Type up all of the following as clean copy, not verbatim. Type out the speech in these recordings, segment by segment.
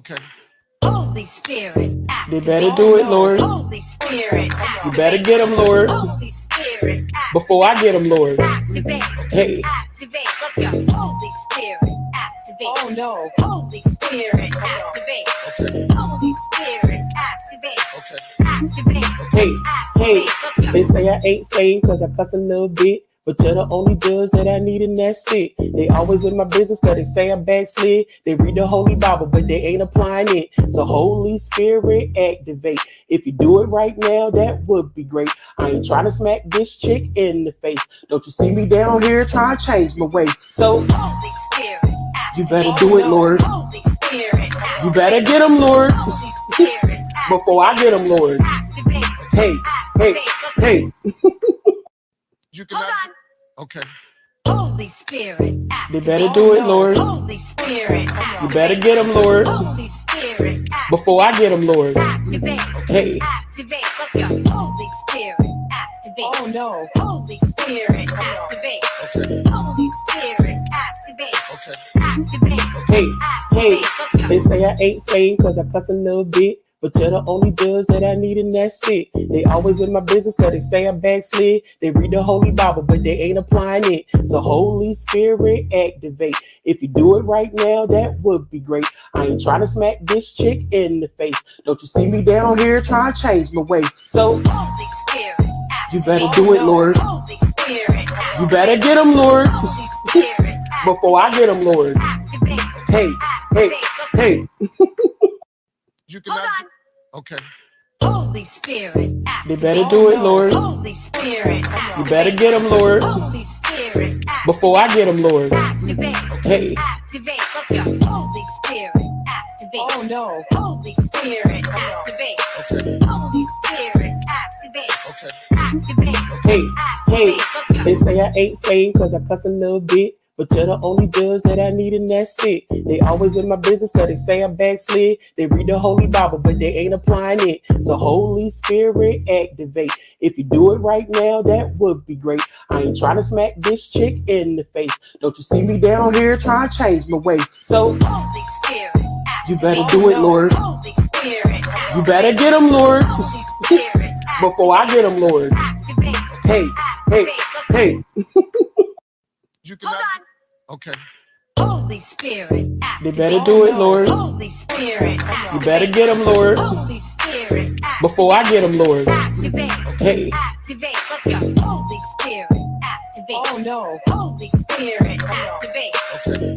Okay. Holy Spirit, They better do it, Lord. Holy Spirit, You better get them, Lord. Holy Spirit, Before I get them, Lord. activate, Hey. activate. Let's go. Holy Spirit, activate. Oh no. Holy Spirit, activate. Holy Spirit, activate. Okay. Activate. Hey, hey, Let's go. they say I ain't saved cause I cuss a little bit. But you're the only judge that I need and that's it. They always in my business cause they say I backslid. They read the Holy Bible but they ain't applying it. So Holy Spirit activate. If you do it right now, that would be great. I ain't trying to smack this chick in the face. Don't you see me down here trying to change my way. So Holy Spirit, you better do it, Lord. Holy Spirit, You better get them, Lord. Holy Spirit, Before I get them, Lord. activate. Hey, hey, hey. You cannot. Hold on. Okay. Holy Spirit, They better do it, Lord. Holy Spirit, You better get them, Lord. Holy Spirit, Before I get them, Lord. activate. Hey. Activate. Let's go. Holy Spirit, activate. Oh no. Holy Spirit, activate. Holy Spirit, activate. Okay. Activate. Hey, hey, Let's go. they say I ain't saved cause I cuss a little bit. But you're the only judge that I need and that's it. They always in my business cause they say I backslid. They read the Holy Bible but they ain't applying it. So Holy Spirit activate. If you do it right now, that would be great. I ain't trying to smack this chick in the face. Don't you see me down here trying to change my way. So Holy Spirit, you better do it, Lord. Holy Spirit, You better get them, Lord. Holy Spirit, Before I get them, Lord. activate. Hey, hey, hey. You Hold cannot. on. Okay. Holy Spirit, They better do it, Lord. Holy Spirit, You better get them, Lord. Holy Spirit, Before I get them, Lord. activate. Hey. Activate. Let's go. Holy Spirit, activate. Oh no. Holy Spirit, activate. Holy Spirit, activate. Okay. Activate. Hey, hey, Let's go. they say I ain't saved cause I cuss a little bit. But you're the only judge that I need and that's it. They always in my business cause they say I backslid. They read the Holy Bible but they ain't applying it. So Holy Spirit activate. If you do it right now, that would be great. I ain't trying to smack this chick in the face. Don't you see me down here trying to change my way. So Holy Spirit, you better do it, Lord. Holy Spirit, You better get them, Lord. Holy Spirit, Before I get them, Lord. activate. Hey, hey, hey. You Hold cannot. on. Okay. Holy Spirit, They better do it, Lord. Holy Spirit, You better get them, Lord. Holy Spirit, Before I get them, Lord. activate. Hey. Activate. Let's go. Holy Spirit, activate. Oh no. Holy Spirit, activate.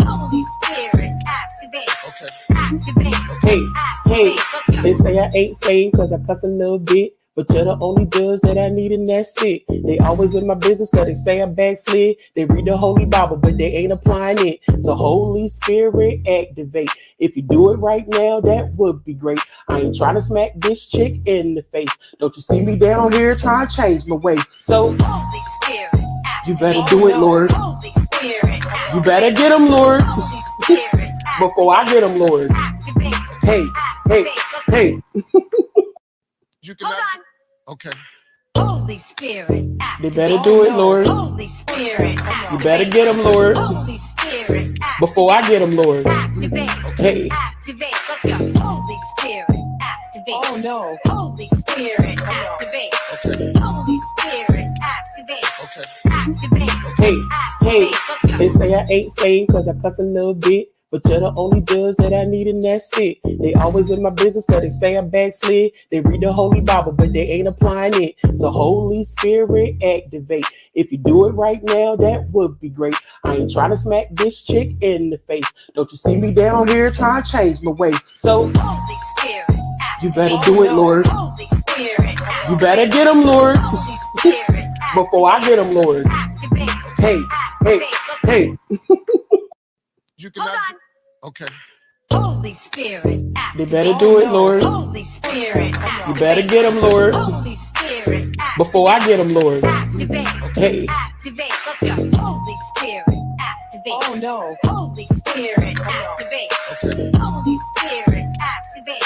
Holy Spirit, activate. Okay. Activate. Hey, hey, Let's go. they say I ain't saved cause I cuss a little bit. But you're the only judge that I need and that's it. They always in my business cause they say I backslid. They read the Holy Bible but they ain't applying it. So Holy Spirit activate. If you do it right now, that would be great. I ain't trying to smack this chick in the face. Don't you see me down here trying to change my way. So Holy Spirit, you better do it, Lord. Holy Spirit, You better get them, Lord. Holy Spirit, Before I get them, Lord. activate. Hey, hey, hey. You Hold cannot. on. Okay. Holy Spirit, They better do it, Lord. Holy Spirit, You better get them, Lord. Holy Spirit, Before I get them, Lord. activate. Hey. Activate. Let's go. Holy Spirit, activate. Oh no. Holy Spirit, activate. Holy Spirit, activate. Okay. Activate. Hey, hey, Let's go. they say I ain't saved cause I cuss a little bit. But you're the only judge that I need and that's it. They always in my business cause they say I backslid. They read the Holy Bible but they ain't applying it. So Holy Spirit activate. If you do it right now, that would be great. I ain't trying to smack this chick in the face. Don't you see me down here trying to change my way. So Holy Spirit, you better do it, Lord. Holy Spirit, You better get them, Lord. Holy Spirit, Before I get them, Lord. activate. Hey, hey, hey. You Hold cannot. on. Okay. Holy Spirit, They better do it, Lord. Holy Spirit, You better get them, Lord. Holy Spirit, Before I get them, Lord. activate. Hey. Activate. Let's go. Holy Spirit, activate. Oh no. Holy Spirit, activate. Holy Spirit, activate.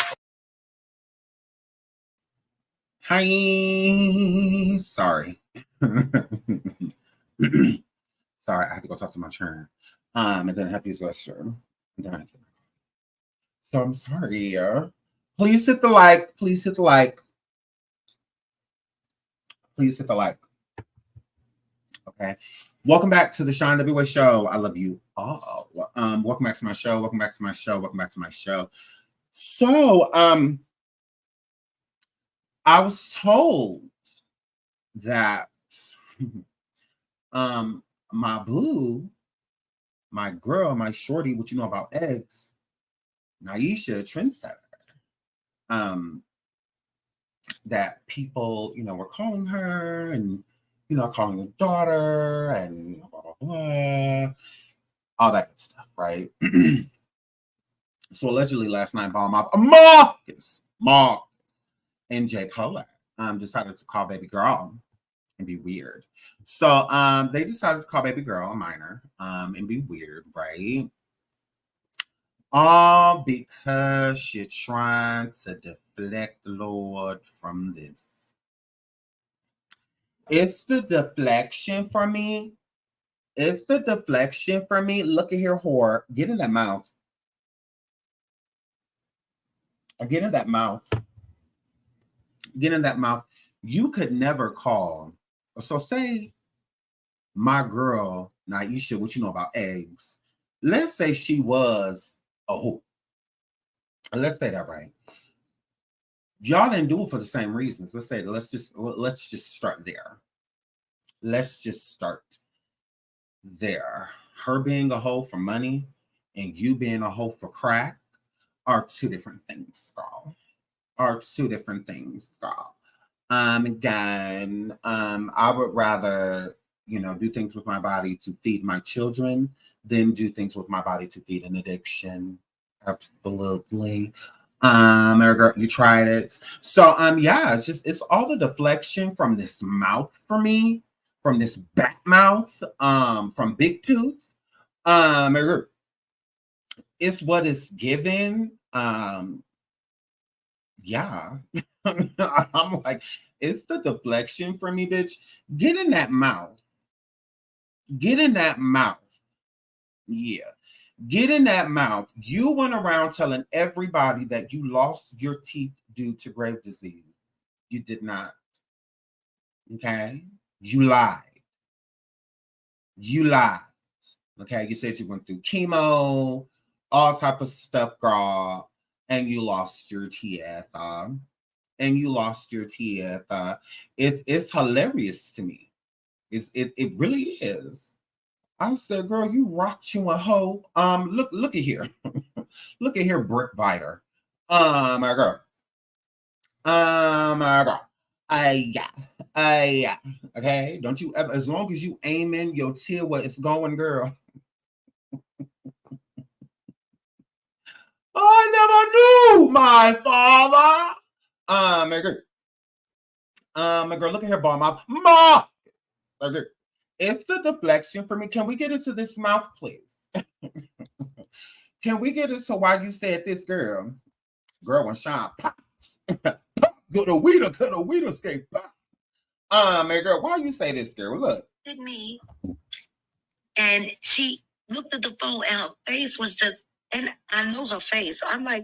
Hi. Sorry. Sorry, I have to go talk to my churn. And then I have to use the restroom. And then I have to. So I'm sorry. Please hit the like. Please hit the like. Please hit the like. Okay. Welcome back to the Sean W. Show. I love you all. Welcome back to my show. Welcome back to my show. Welcome back to my show. So, I was told that my boo, my girl, my shorty, what you know about eggs, Naisha, trendsetter, that people, were calling her and, calling her daughter and, blah, blah, blah, all that good stuff, right? So allegedly last night, Marcus, and J. Polak decided to call baby girl and be weird. So they decided to call baby girl a minor and be weird, right? All because you're trying to deflect the Lord from this. It's the deflection for me. Look at here, whore. Get in that mouth. Get in that mouth. You could never call. So say my girl, Naisha, what you know about eggs. Let's say she was a who. Let's say that right. Y'all didn't do it for the same reasons. Let's just start there. Let's just start there. Her being a hoe for money and you being a hoe for crack are two different things, girl. Again, I would rather, do things with my body to feed my children than do things with my body to feed an addiction. Absolutely. You tried it. So, it's all the deflection from this mouth for me, from this bat mouth, from Big Tooth. It's what it's given. Yeah. I'm like, it's the deflection for me, bitch. Get in that mouth. Yeah. Get in that mouth. You went around telling everybody that you lost your teeth due to grave disease. You did not. Okay? You lied. Okay? You said you went through chemo, all type of stuff, girl, and you lost your teeth. It's hilarious to me. It really is. I said, girl, you rocked you a hoe. Look at here. Look at here, brick biter. My girl. My girl. Yeah. Okay. Don't you ever, as long as you aim in your tear where it's going, girl. I never knew my father. My girl, look at her ball mouth. Okay. It's the deflection for me. Can we get into this mouth, please? Can we get into why you said this, girl? Girl, when Sean pops, go to Weeder, skate pop. My girl, why you say this, girl? Look. At me, and she looked at the phone, and her face was just, and I know her face. So I'm like,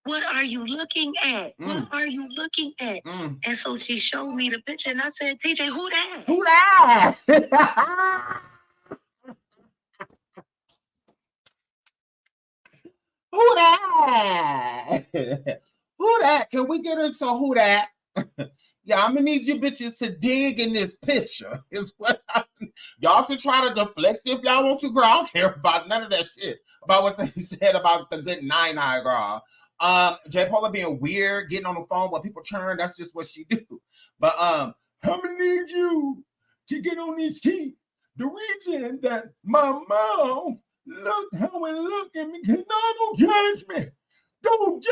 what are you looking at? What are you looking at? And so she showed me the picture, and I said, TJ, who that? Who that? Who that? Who that? Can we get into who that? Yeah, I'm gonna need you bitches to dig in this picture. Is what y'all can try to deflect if y'all want to, girl. I don't care about none of that shit. About what they said about the good 9-9 girl. J. Paula being weird, getting on the phone when people turn, that's just what she do. But I'm gonna need you to get on these teeth. The reason that my mouth look how it look at me, no, don't judge me. Don't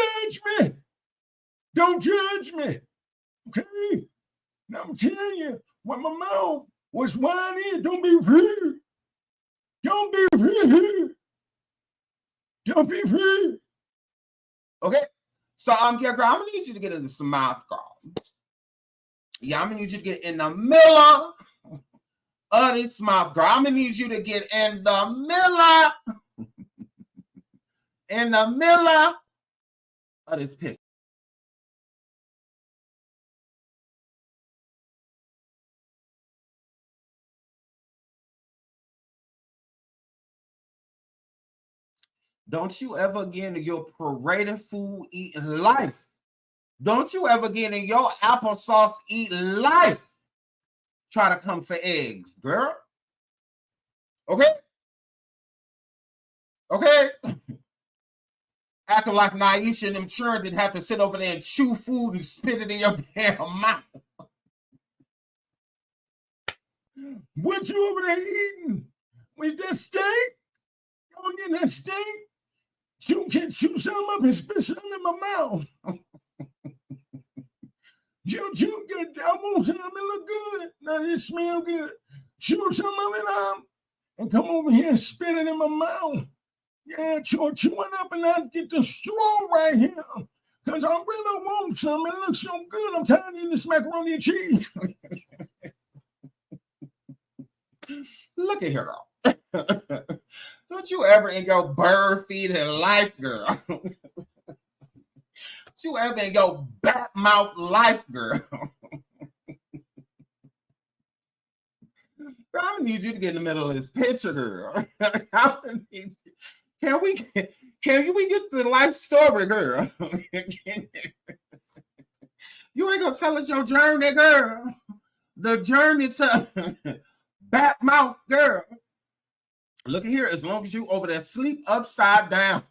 judge me. Okay? Now I'm telling you, when my mouth was whining, don't be rude. Okay? So yeah, girl, I'm gonna need you to get into some mouth, girl. Yeah, I'm gonna need you to get in the middle of this mouth, girl. I'm gonna need you to get in the middle of this picture. Don't you ever get in your paraded food eating life. Don't you ever get in your applesauce eating life. Try to come for eggs, girl. Okay? Okay? Acting like Naisha and them children didn't have to sit over there and chew food and spit it in your damn mouth. What you over there eating? Was that steak? Y'all getting that steak? You can chew some up and spit some in my mouth. Chew good. I want some. It look good. Now this smell good. Chew some of it up and come over here and spit it in my mouth. Yeah, chew it up and I'll get the straw right here. Because I really want some. It looks so good. I'm tired of eating this macaroni and cheese. Look at her. Don't you ever in your bird feeding life, girl. Don't you ever in your bat mouth life, girl. Girl, I'm gonna need you to get in the middle of this picture, girl. Can we get the life story, girl? You ain't gonna tell us your journey, girl. The journey to bat mouth, girl. Look at here, as long as you over there sleep upside down.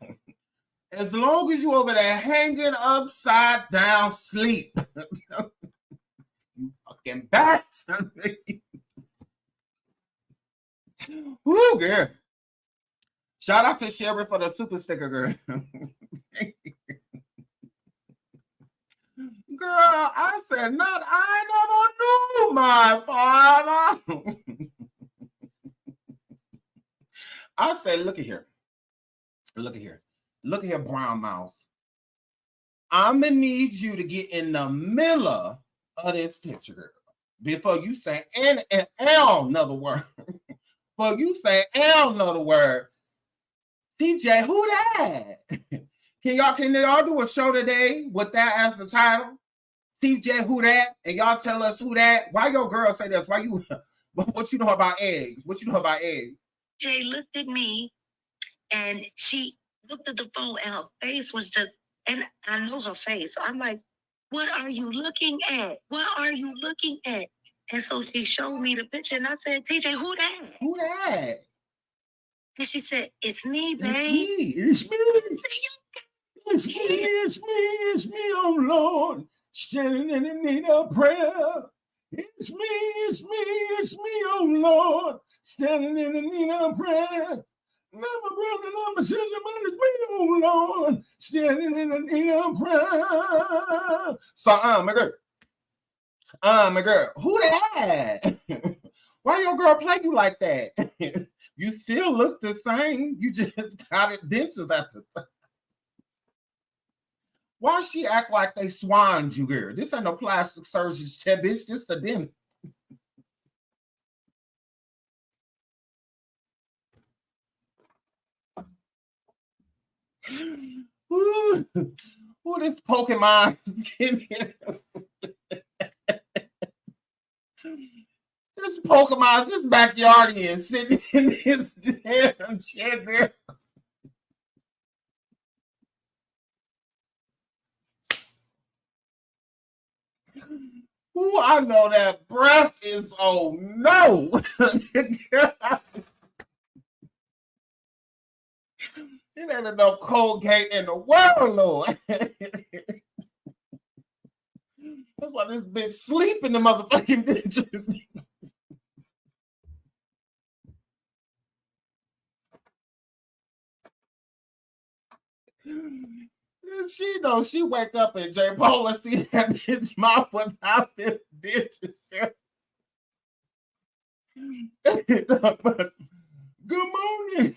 As long as you over there hanging upside down sleep. You fucking bat. Woo, girl. Shout out to Sherry for the super sticker, girl. Girl, I said, I never knew my father. I said, look at here. Look at here. Look at here, brown mouth. I'm going to need you to get in the middle of this picture, girl. Before you say another word. Before you say another word. TJ, who that? Can y'all do a show today with that as the title? TJ, who that? And y'all tell us who that? Why your girl say this? Why you? What you know about eggs? What you know about eggs? Jay looked at me and she looked at the phone and her face was just, and I know her face. I'm like, what are you looking at? What are you looking at? And so she showed me the picture and I said, TJ, who that? Who that? And she said, it's me, babe. It's me. It's me. It's me, oh Lord. Standing in the need of prayer. It's me, oh Lord. Standing in the need of prayer. Never brother, never sister, but it's me, oh Lord. Standing in the need of prayer. So, my girl, who that? Why your girl play you like that? You still look the same. You just got it dentures at the time. Why she act like they swanned you, girl? This ain't no plastic surgeon's chair, bitch. This the dentist. Ooh, this Pokemon. This Pokemon, this backyardian sitting in his damn chair there. Ooh, I know that breath is, oh no. It ain't enough Colgate in the world, Lord. That's why this bitch sleep in the motherfucking bitches. She knows she wake up and J. Paula see that bitch mouth without this bitches. Good morning.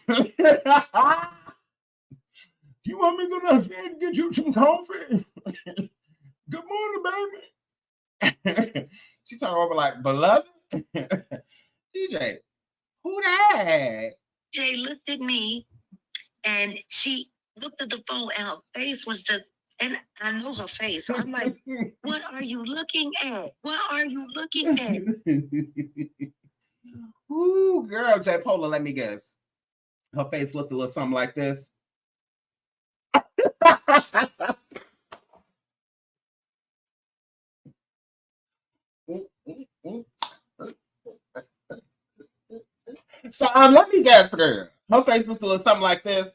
You want me to go downstairs and get you some coffee? Good morning, baby. She turned over like, beloved? DJ, who that? Jay looked at me and she looked at the phone and her face was just, And I know her face. So I'm like, what are you looking at? What are you looking at? Ooh, girl, J. Pola, let me guess. Her face looked a little something like this. So let me guess, girl. Her face looked a little something like this.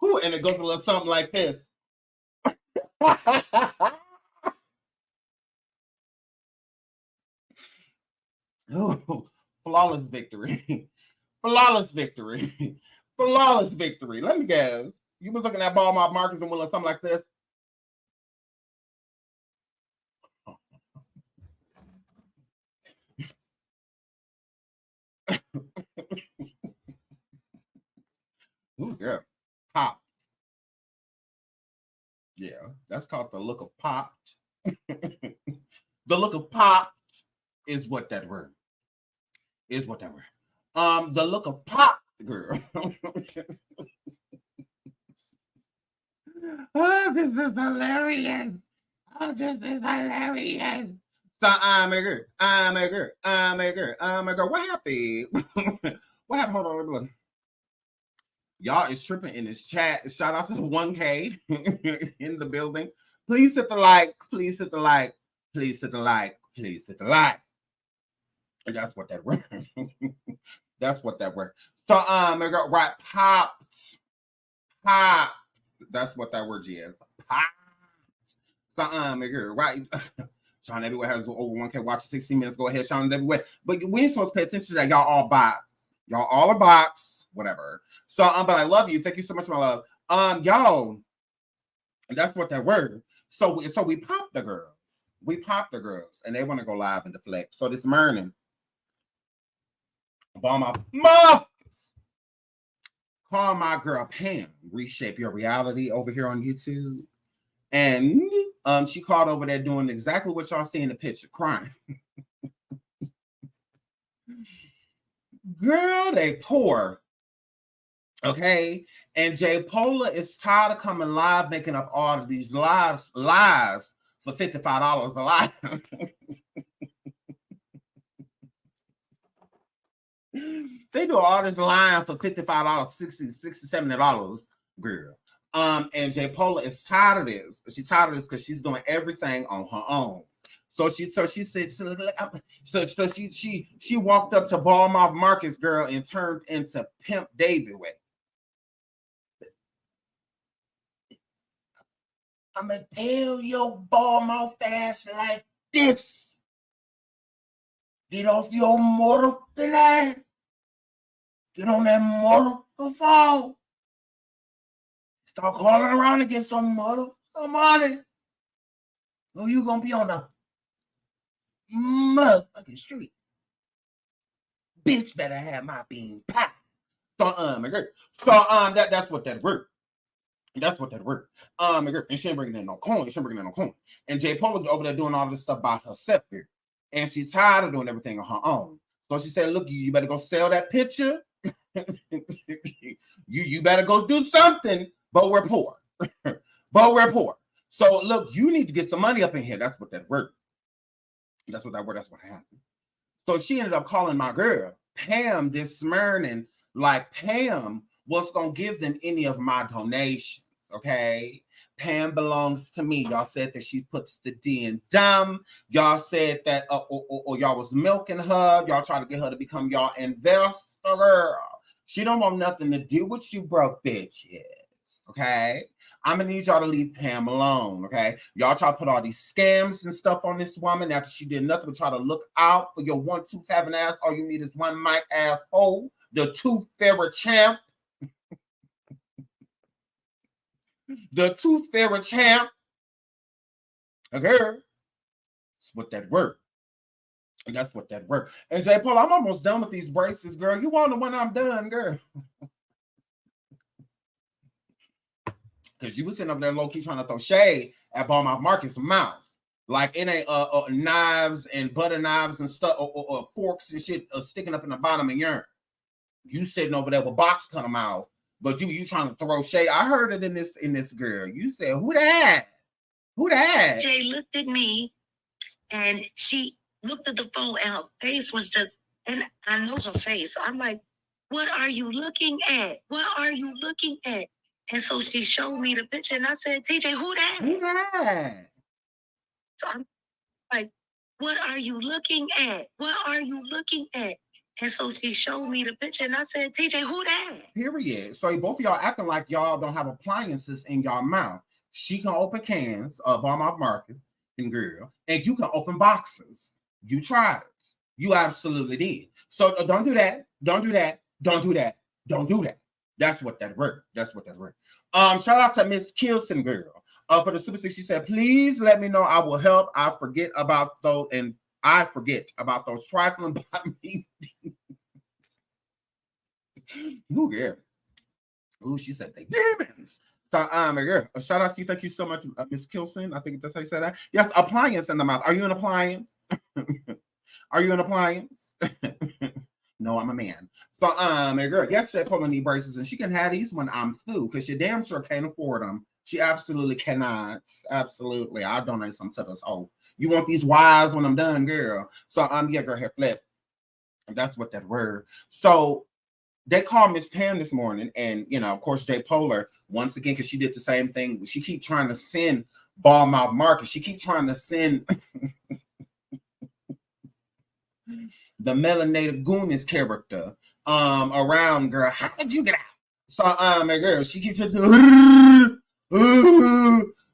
Ooh, and it goes a little something like this. Oh, flawless victory. Flawless victory. Flawless victory. Let me guess. You was looking at ball mouth Marcus and Willis, something like this. Ooh, yeah. Pop. Yeah, that's called the look of popped. The look of popped is what that word. Is what that word. The look of pop, girl. Oh, this is hilarious. Oh, this is hilarious. So I'm a girl. What happened? What happened? Hold on, let me look. Y'all is tripping in this chat. Shout out to the 1K in the building. Please hit the like. Please hit the like. Please hit the like. Please hit the like. And that's what that word. That's what that word. So my girl, right, popped. Pop. That's what that word is. Pop. So my girl, right. Sean everywhere has over 1K watching 16 minutes. Go ahead, Sean everywhere. But we ain't supposed to pay attention to that. Y'all all bots. Y'all all are bots. Whatever. So but I love you. Thank you so much, my love. Y'all. That's what that word. So we popped the girls. We popped the girls, and they want to go live and deflect. So this morning, call my girl Pam, Reshape Your Reality over here on YouTube. And she called over there doing exactly what y'all see in the picture, crying. Girl, they poor. Okay. And J. Pola is tired of coming live, making up all of these lies for $55 a live. They do all this lying for $55, $60, $70, girl. And J. Pola is tired of this. She's tired of this because she's doing everything on her own. So she said, she walked up to Ballmouth Marcus, girl, and turned into Pimp David way. I'm gonna tell your Ballmouth ass like this. Get off your motorcycle ass. Get on that motorcycle. Start calling around and get some money. Or you gonna be on the motherfucking street. Bitch better have my bean pie. So that's what that word. That's what that word. And she ain't bringing in no coin. And J. Pola over there doing all this stuff by herself here. And she's tired of doing everything on her own. So she said, look, you better go sell that picture. you better go do something, but we're poor. So look, you need to get some money up in here. That's what that word. That's what happened. So she ended up calling my girl, Pam, this morning, like Pam was gonna give them any of my donations. Okay. Pam belongs to me. Y'all said that she puts the D in dumb. Y'all said that or y'all was milking her. Y'all trying to get her to become y'all investor girl. She don't want nothing to do with you broke bitches. Okay. I'm gonna need y'all to leave Pam alone. Okay. Y'all try to put all these scams and stuff on this woman after she did nothing but try to look out for your one tooth having ass. All you need is one mic asshole, the tooth fairy champ. The tooth fairy champ. A girl. That's what that word. And that's what that word. And J. Paul, I'm almost done with these braces, girl. You wonder when I'm done, girl. Because you was sitting up there low-key trying to throw shade at Ballmouth Marcus' mouth. Like it ain't knives and butter knives and stuff or forks and shit sticking up in the bottom of urine. You sitting over there with box cut them out, but you trying to throw shade. I heard it in this girl. You said, who that? Who that? Jay looked at me and she looked at the phone and her face was just, and I know her face. I'm like, what are you looking at? What are you looking at? And so she showed me the picture and I said, TJ, who that? Who that? So I'm like, what are you looking at? What are you looking at? And so she showed me the picture and I said, TJ, who that? Period. So both of y'all acting like y'all don't have appliances in y'all mouth. She can open cans, bomb off Marcus and girl, and you can open boxes. You tried it. You absolutely did. So don't do that. Don't do that. Don't do that. Don't do that. That's what that word. That's what that word. Shout out to Miss Kilson girl. For the Super 6, she said, please let me know. I will help. I forget about those trifling bottom meetings. Ooh, yeah. Ooh, she said they demons. So, girl, a shout out to you. Thank you so much, Miss Kilson. I think that's how you said that. Yes, appliance in the mouth. Are you an appliance? Are you an appliance? No, I'm a man. So, girl, yesterday pulling knee braces, and she can have these when I'm through, because she damn sure can't afford them. She absolutely cannot. Absolutely. I'll donate some to this hoe. You want these wise when I'm done, girl. So, yeah, girl, hair flip. That's what that word. So, they called Miss Pam this morning, and, you know, of course, Jay Polar, once again, because she did the same thing. She keep trying to send Ball Mouth Marcus. She keep trying to send the melanated Goonis character around, girl. How did you get out? So, my girl, she keeps just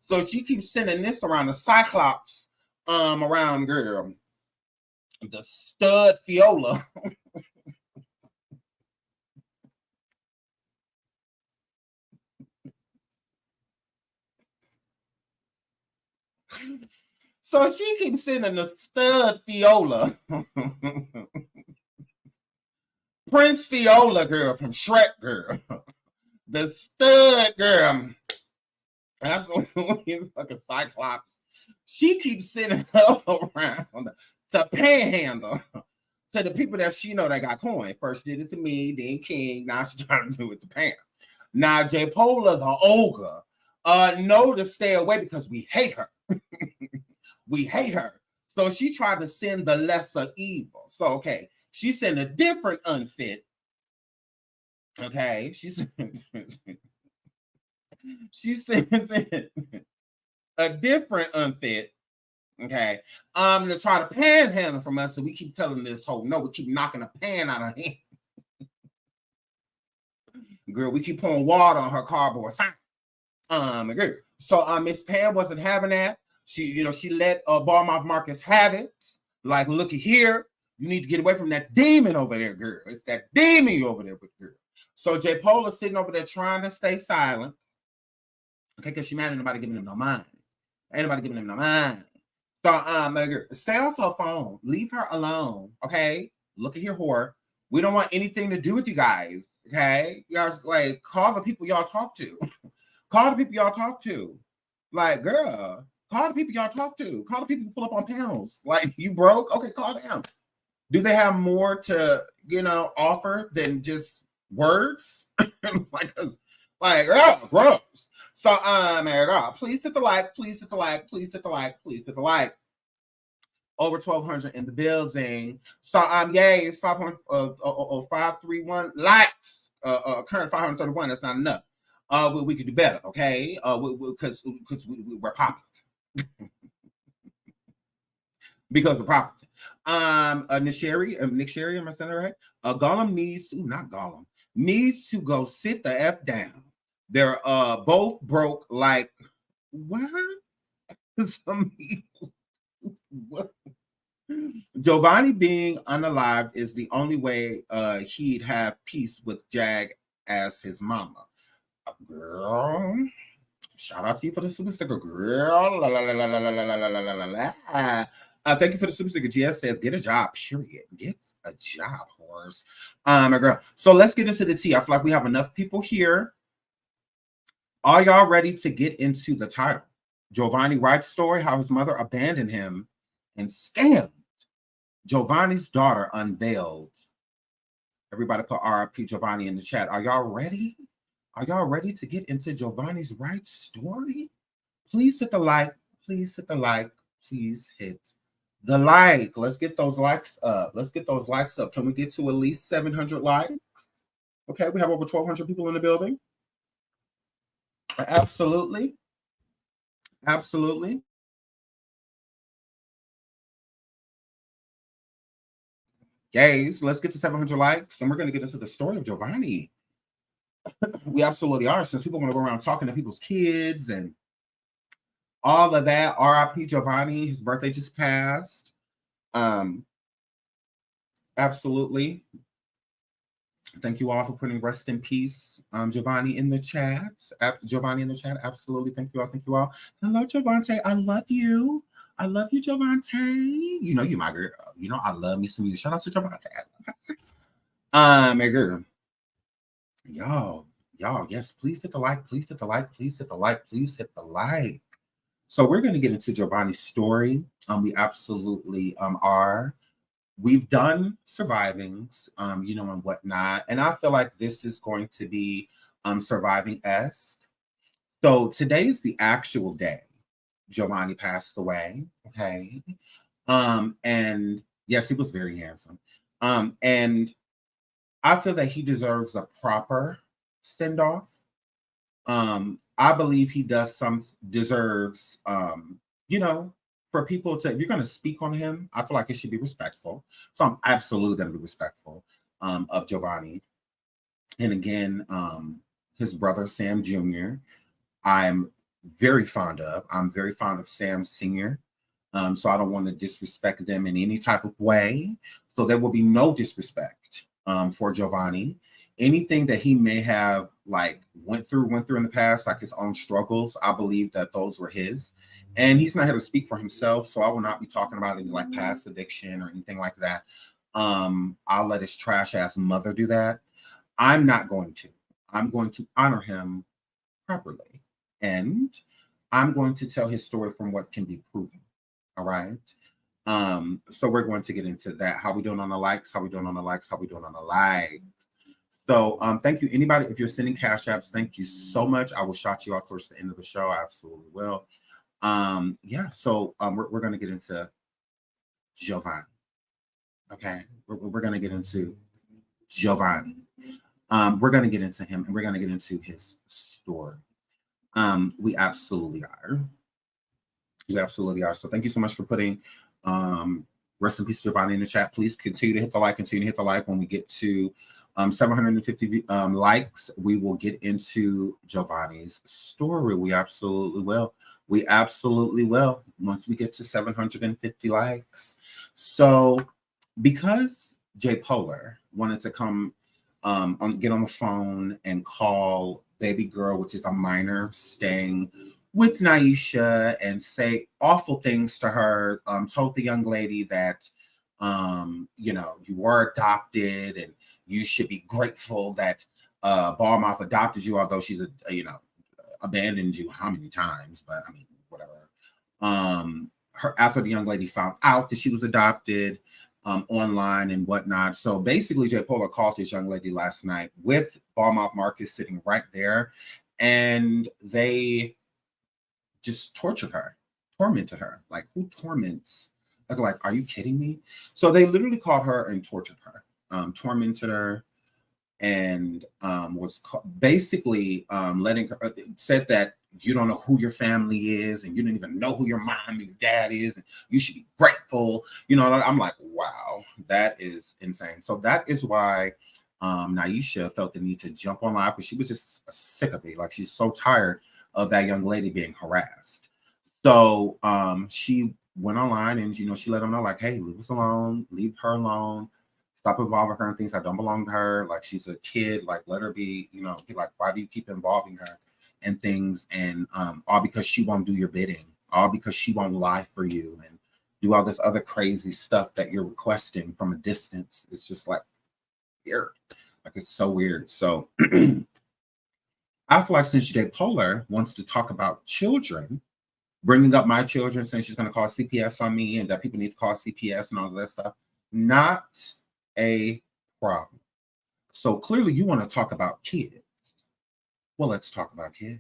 so she keeps sending this around the Cyclops around, girl. The stud Fiola. So she keeps sending the stud Fiola. Prince Fiola girl from Shrek girl. The stud girl. Absolutely fucking Cyclops. She keeps sending her around to panhandle to the people that she know that got coin. First did it to me, then King. Now she's trying to do it to Pam. Now J Pola, the ogre, know to stay away because we hate her. We hate her. So she tried to send the lesser evil. So, okay, she sent a different unfit. Okay, she sent a different unfit. Okay, to try to panhandle from us. So we keep telling this whole no, we keep knocking a pan out of her hand. Girl, we keep pouring water on her cardboard sign. Girl. So Miss Pam wasn't having that. She let Ballmouth Marcus have it. Like, looky here, you need to get away from that demon over there, girl. It's that demon over there with girl. So J Pola sitting over there trying to stay silent. Okay, because she mad at nobody giving him no mind. Ain't nobody giving him no mind. So girl, stay off her phone. Leave her alone. Okay? Look at here, whore. We don't want anything to do with you guys. Okay? You guys, like, call the people y'all talk to. Call the people y'all talk to. Like, girl, call the people y'all talk to. Call the people who pull up on panels. Like, you broke? Okay, call them. Do they have more to, offer than just words? like, girl, gross. So, girl, please hit the like, please hit the like, please hit the like, please hit the like. Over 1,200 in the building. So, yay, it's 531 likes. Current 531, that's not enough. We could do better, okay? Because we're popular. Because we're popular. Nick Sherry, am I saying that right? Gollum needs to go sit the F down. They're both broke like, what? What? Giovanni being unalived is the only way he'd have peace with Jag as his mama. Girl, shout out to you for the super sticker, girl. Thank you for the super sticker. GS says, get a job, period. Get a job, horse. My girl. So let's get into the tea. I feel like we have enough people here. Are y'all ready to get into the title? Giovanni Wright's story, how his mother abandoned him and scammed Giovanni's daughter unveiled. Everybody put RIP Giovanni in the chat. Are y'all ready? Are y'all ready to get into Giovanni's Wright story? Please hit the like. Please hit the like. Please hit the like. Let's get those likes up. Let's get those likes up. Can we get to at least 700 likes? Okay, we have over 1,200 people in the building. Absolutely. Absolutely. Guys, let's get to 700 likes, and we're going to get into the story of Giovanni. We absolutely are, since people want to go around talking to people's kids and all of that. RIP Giovanni, his birthday just passed. Absolutely. Thank you all for putting rest in peace, Giovanni in the chat. Giovanni in the chat, absolutely. Thank you all. Thank you all. Hello, Giovante. I love you. I love you, Giovante. You know you my girl. You know I love me some you. Shout out to Giovante. My girl. Y'all, yes, please hit the like. Please hit the like. Please hit the like. Please hit the like. So we're going to get into Giovanni's story. We absolutely are. We've done survivings, you know, and whatnot. And I feel like this is going to be surviving-esque. So today is the actual day Giovanni passed away. Okay. And yes, he was very handsome. And I feel that he deserves a proper send-off. I believe he deserves, you know, for people to, if you're going to speak on him, I feel like it should be respectful. So I'm absolutely going to be respectful of Giovanni. And again, his brother, Sam Jr., I'm very fond of. I'm very fond of Sam Sr. So I don't want to disrespect them in any type of way. So there will be no disrespect for Giovanni. Anything that he may have like went through in the past, like his own struggles, I believe that those were his. And he's not here to speak for himself, so I will not be talking about any like past addiction or anything like that. I'll let his trash ass mother do that. I'm not going to. I'm going to honor him properly. And I'm going to tell his story from what can be proven. All right. So we're going to get into that. How we doing on the likes? How we doing on the likes? How we doing on the likes? So thank you. Anybody, if you're sending cash apps, thank you so much. I will shout you out towards the end of the show. I absolutely will. Yeah, so we're going to get into Giovanni. Okay, we're going to get into Giovanni. We're going to get into him, and we're going to get into his story. We absolutely are. We absolutely are. So thank you so much for putting rest in peace Giovanni in the chat. Please continue to hit the like. Continue to hit the like. When we get to 750 likes, we will get into Giovanni's story. We absolutely will. We absolutely will once we get to 750 likes. So because J Polar wanted to come get on the phone and call baby girl, which is a minor staying with Naisha, and say awful things to her, told the young lady that, you know, you were adopted and you should be grateful that Ballmouth adopted you, although she's, you know, abandoned you how many times, but I mean, whatever. After the young lady found out that she was adopted online and whatnot. So basically, J Polar called this young lady last night with Ballmouth Marcus sitting right there, and they just tormented her. Like, who torments? Like, are you kidding me? So they literally called her and tortured her, tormented her, and was basically letting her, said that you don't know who your family is, and you don't even know who your mom and your dad is, and you should be grateful. You know, I'm like, wow, that is insane. So that is why Naisha felt the need to jump on live, because she was just sick of it. Like, she's so tired of that young lady being harassed. So she went online and, you know, she let them know, like, hey, leave us alone, leave her alone. Stop involving her in things that don't belong to her. Like, she's a kid. Like, let her be, you know, like, why do you keep involving her in things? And all because she won't do your bidding, all because she won't lie for you and do all this other crazy stuff that you're requesting from a distance. It's just like weird. Like, it's so weird. So I feel like since J Polar wants to talk about children, bringing up my children, saying she's going to call CPS on me and that people need to call CPS and all of that stuff. Not a problem. So clearly you want to talk about kids. Well, let's talk about kids.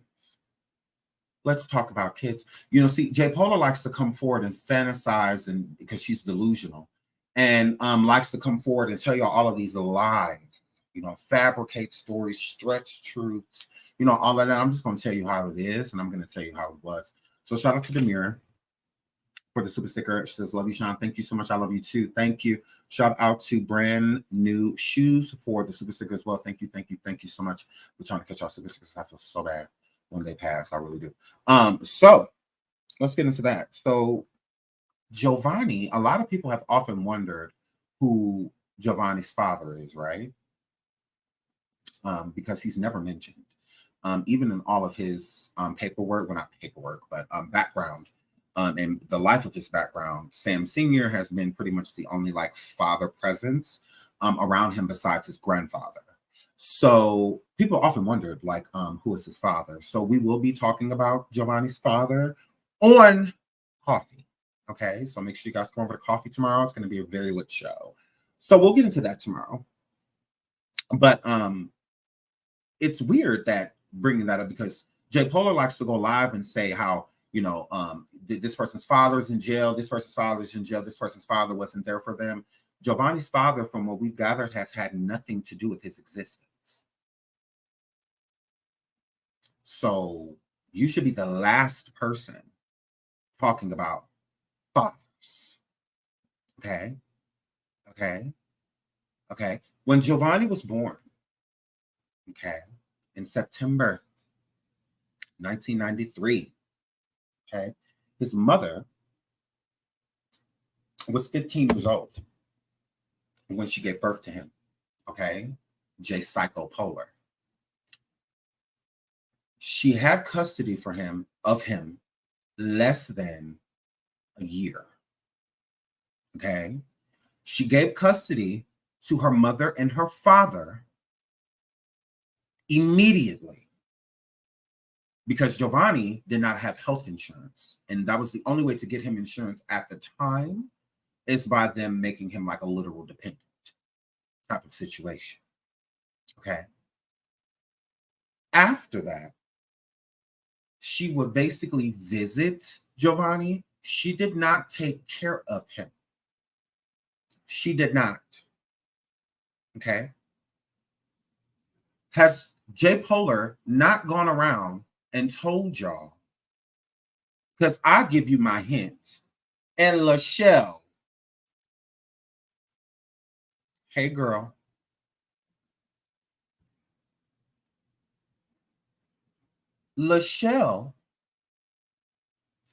Let's talk about kids. You know, see, J. Pola likes to come forward and fantasize, and because she's delusional, and likes to come forward and tell you all of these lies, you know, fabricate stories, stretch truths, you know, all of that. I'm just going to tell you how it is, and I'm going to tell you how it was. So shout out to Demira for the super sticker. She says, love you, Sean. Thank you so much. I love you too. Thank you. Shout out to Brand New Shoes for the super sticker as well. Thank you. Thank you. Thank you so much. We're trying to catch our super stickers. I feel so bad when they pass. I really do. So let's get into that. So Giovanni, a lot of people have often wondered who Giovanni's father is, right? Because he's never mentioned. Even in all of his paperwork, well, not paperwork, but background, and the life of his background, Sam Sr. has been pretty much the only like father presence around him besides his grandfather. So people often wondered like, who is his father? So we will be talking about Giovanni's father on Coffee. Okay, so make sure you guys come over to Coffee tomorrow. It's going to be a very lit show. So we'll get into that tomorrow. But it's weird that bringing that up because J. Pola likes to go live and say how, you know, this person's father is in jail, this person's father is in jail, this person's father wasn't there for them. Giovanni's father, from what we've gathered, has had nothing to do with his existence. So you should be the last person talking about fathers. Okay? Okay? Okay? When Giovanni was born, okay, in September 1993, okay, his mother was 15 years old when she gave birth to him, okay, J. Psychopolar. She had custody of him less than a year, okay? She gave custody to her mother and her father immediately because Giovanni did not have health insurance. And that was the only way to get him insurance at the time is by them making him like a literal dependent type of situation. Okay. After that, she would basically visit Giovanni. She did not take care of him. She did not. Okay. Has J. Polar not gone around and told y'all? Because I give you my hints. And Lachelle, hey girl, Lachelle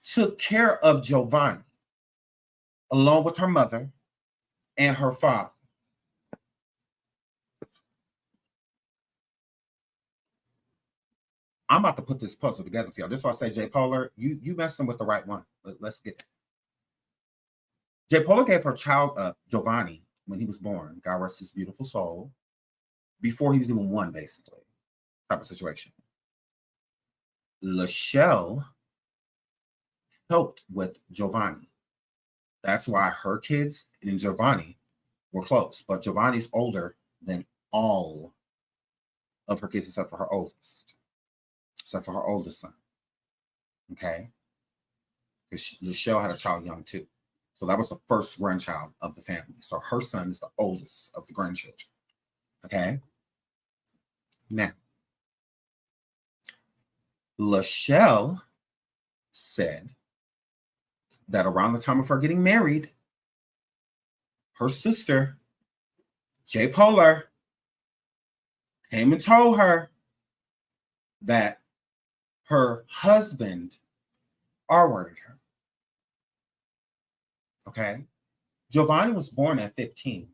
took care of Giovanni along with her mother and her father. I'm about to put this puzzle together for y'all. This is why I say, J. Polar, you messing with the right one. Let's get it. J. Polar gave her child Giovanni when he was born, God rest his beautiful soul, before he was even one, basically, type of situation. Lachelle helped with Giovanni. That's why her kids and Giovanni were close. But Giovanni's older than all of her kids except for her oldest. Except for her oldest son. Okay? Because Lachelle had a child young too. So that was the first grandchild of the family. So her son is the oldest of the grandchildren. Okay? Now, Lachelle said that around the time of her getting married, her sister, J. Polar, came and told her that her husband R-worded her. Okay? Giovanni was born at 15.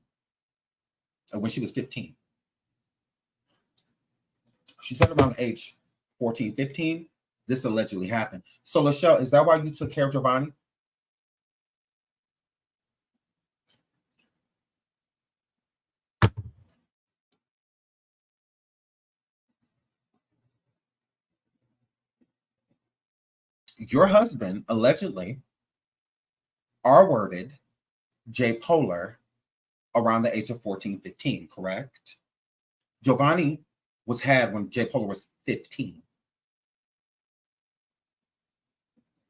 When she was 15. She said around the age 14, 15, this allegedly happened. So, Lachelle, is that why you took care of Giovanni? your husband allegedly R-worded J. Polar around the age of 14, 15, correct? Giovanni was had when J. Polar was 15.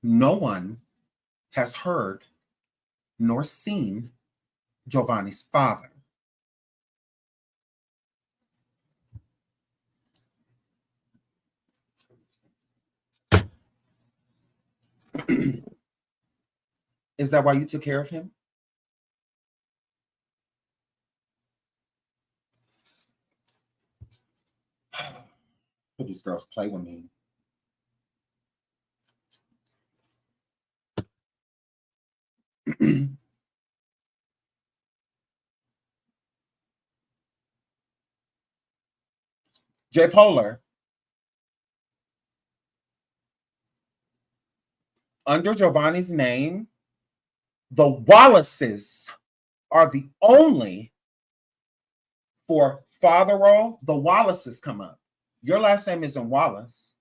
No one has heard nor seen Giovanni's father. Is that why you took care of him? These girls play with me. J. Polar, under Giovanni's name, the Wallaces are the only, for father role, the Wallaces come up. Your last name isn't Wallace.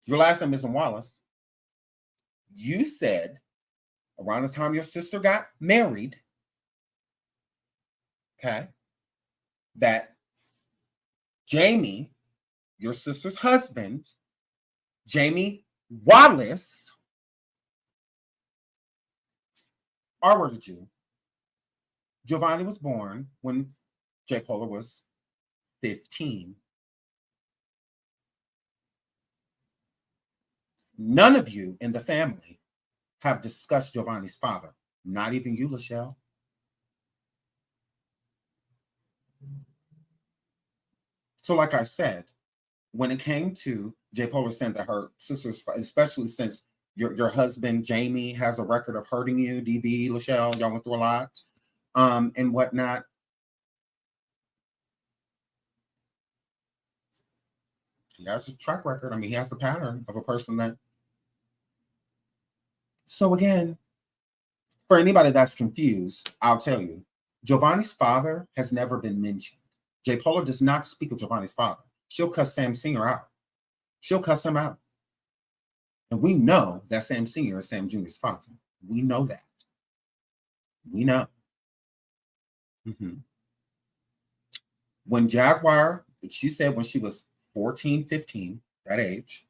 Your last name isn't Wallace. You said around the time your sister got married, okay, that Jamie, your sister's husband, Jamie Wallace, R-worded you. Giovanni was born when J. Polar was 15. None of you in the family have discussed Giovanni's father. Not even you, Lachelle. So like I said, when it came to J. Polar saying that her sisters, especially since your husband, Jamie, has a record of hurting you, DV, Lachelle, y'all went through a lot, and whatnot. He has a track record. I mean, he has the pattern of a person that. So again, for anybody that's confused, I'll tell you, Giovanni's father has never been mentioned. J. Polar does not speak of Giovanni's father. She'll cuss Sam Singer out. She'll cuss him out. And we know that Sam Singer is Sam Jr.'s father. We know that. We know. Mm-hmm. When Jaguar, she said when she was 14, 15, that age,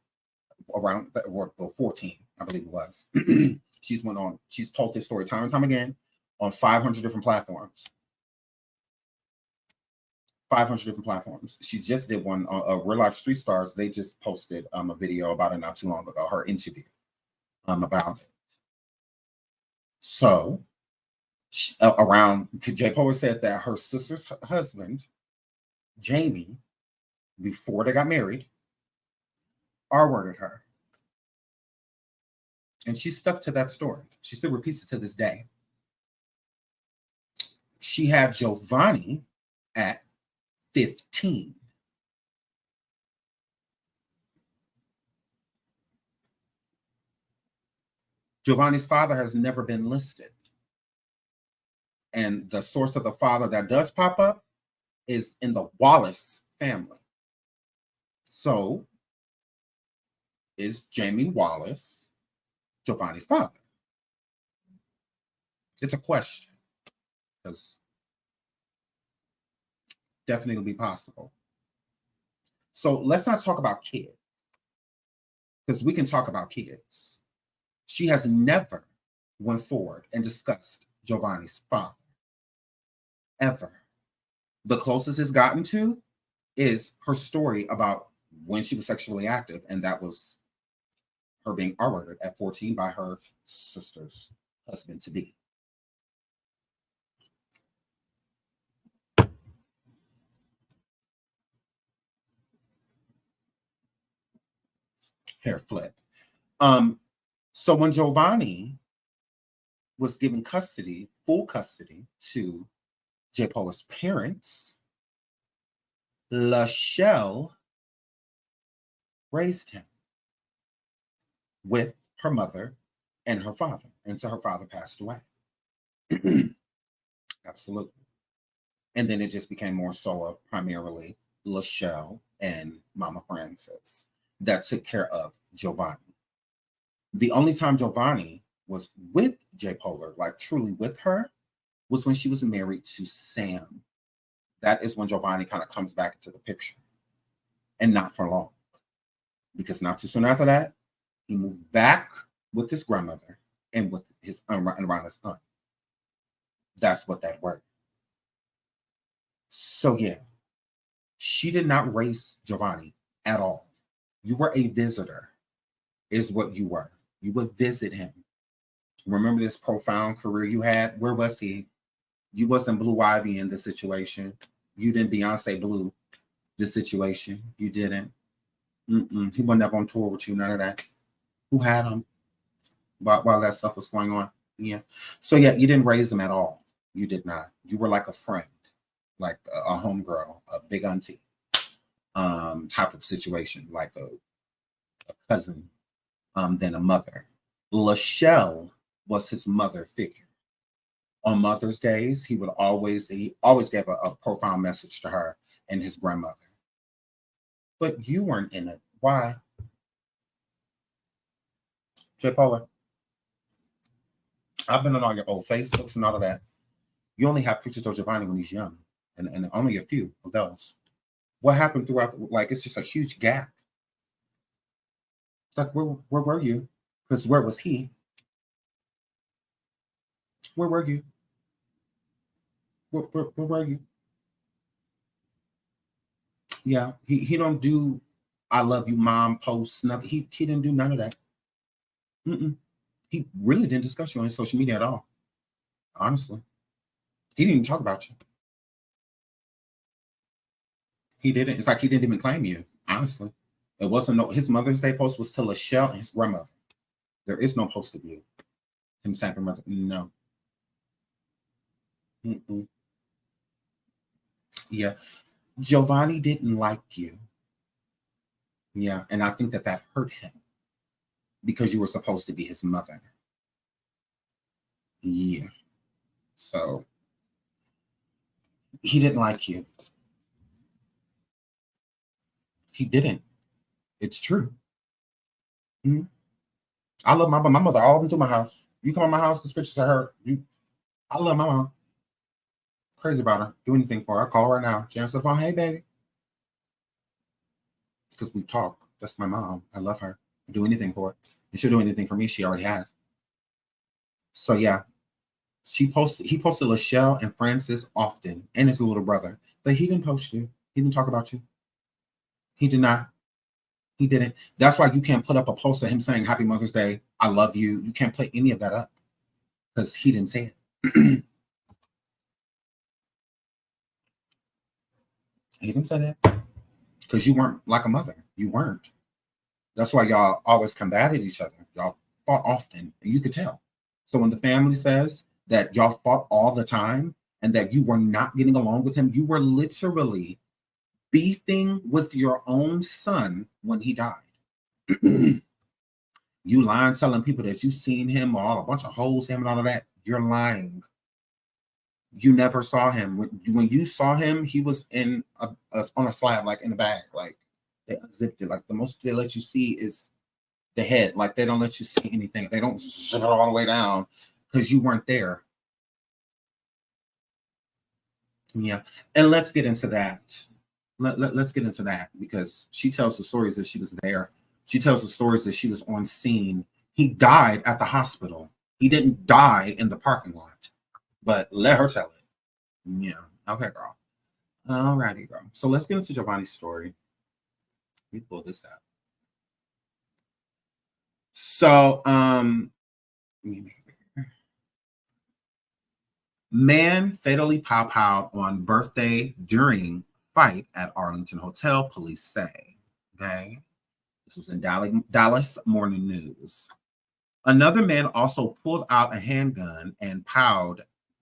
around, or 14, I believe it was. She's told this story time and time again on 500 different platforms. 500 different platforms. She just did one on Real Life Street Stars. They just posted a video about it not too long ago, her interview about it. So, around, J. Polar said that her sister's husband, Jamie, before they got married, R-worded her. And she stuck to that story. She still repeats it to this day. She had Giovanni at 15. Giovanni's father has never been listed. And the source of the father that does pop up is in the Wallace family. So, is Jamie Wallace Giovanni's father? It's a question. Because definitely will be possible. So let's not talk about kids. Because we can talk about kids. She has never went forward and discussed Giovanni's father. Ever. The closest it's gotten to is her story about when she was sexually active, and that was her being R-worded at 14 by her sister's husband-to-be. Hair flip. So when Giovanni was given custody, full custody to J. Polar's parents, Lachelle raised him with her mother and her father until her father passed away. Absolutely. And then it just became more so of primarily Lachelle and Mama Francis that took care of Giovanni. The only time Giovanni was with J. Polar, like truly with her, was when she was married to Sam. That is when Giovanni kind of comes back into the picture. And not for long. Because not too soon after that, he moved back with his grandmother and with his around his aunt. That's what that word. So yeah, she did not raise Giovanni at all. You were a visitor, is what you were. You would visit him. Remember this profound career you had? Where was he? You wasn't Blue Ivy in the situation. You didn't Beyonce Blue the situation. You didn't. He was never on tour with you, none of that. Who had him while that stuff was going on? Yeah. So yeah, you didn't raise him at all. You did not. You were like a friend, like a homegirl, a big auntie type of situation, like a cousin, than a mother. Lachelle was his mother figure. On Mother's Days, he always gave a profound message to her and his grandmother. But you weren't in it. Why? J. Polar, I've been on all your old Facebooks and all of that. You only have pictures of Giovanni when he's young, and only a few of those. What happened throughout? Like, it's just a huge gap. Like, where were you? Because where was he? Where were you? Where were you? Yeah, he don't do I love you, mom posts, nothing. He didn't do none of that. He really didn't discuss you on his social media at all. Honestly. He didn't even talk about you. He didn't. It's like he didn't even claim you, honestly. It wasn't his Mother's Day post was to Lachelle and his grandmother. There is no post of you. Him saying mother. No. Yeah. Giovanni didn't like you. Yeah. And I think that hurt him because you were supposed to be his mother. Yeah. So he didn't like you. He didn't. It's true. I love my mother all up through my house. You come in my house, there's pictures of her. I love my mom. Crazy about her. Do anything for her. I call her right now. She answers the phone. Hey, baby. Because we talk. That's my mom. I love her. I do anything for her. And she'll do anything for me. She already has. So yeah. He posted Lachelle and Francis often, and his little brother. But he didn't post you. He didn't talk about you. He did not. He didn't. That's why you can't put up a post of him saying Happy Mother's Day. I love you. You can't put any of that up. Because he didn't say it. He didn't say that. Because you weren't like a mother. You weren't. That's why y'all always combated each other. Y'all fought often, and you could tell. So when the family says that y'all fought all the time and that you were not getting along with him, you were literally beefing with your own son when he died. You lying, telling people that you seen him or a bunch of holes him and all of that. You're lying. You never saw him. When you saw him, he was in on a slab, like in a bag, like they unzipped it. Like the most they let you see is the head. Like they don't let you see anything. They don't zip it all the way down because you weren't there. Yeah, and let's get into that. Let's get into that because she tells the stories that she was there. She tells the stories that she was on scene. He died at the hospital. He didn't die in the parking lot. But let her tell it. Yeah. Okay, girl. All righty, girl. So let's get into Giovanni's story. Let me pull this out. So, man fatally pow-powed on birthday during fight at Arlington Hotel, police say. Okay. This was in Dallas Morning News. Another man also pulled out a handgun and powed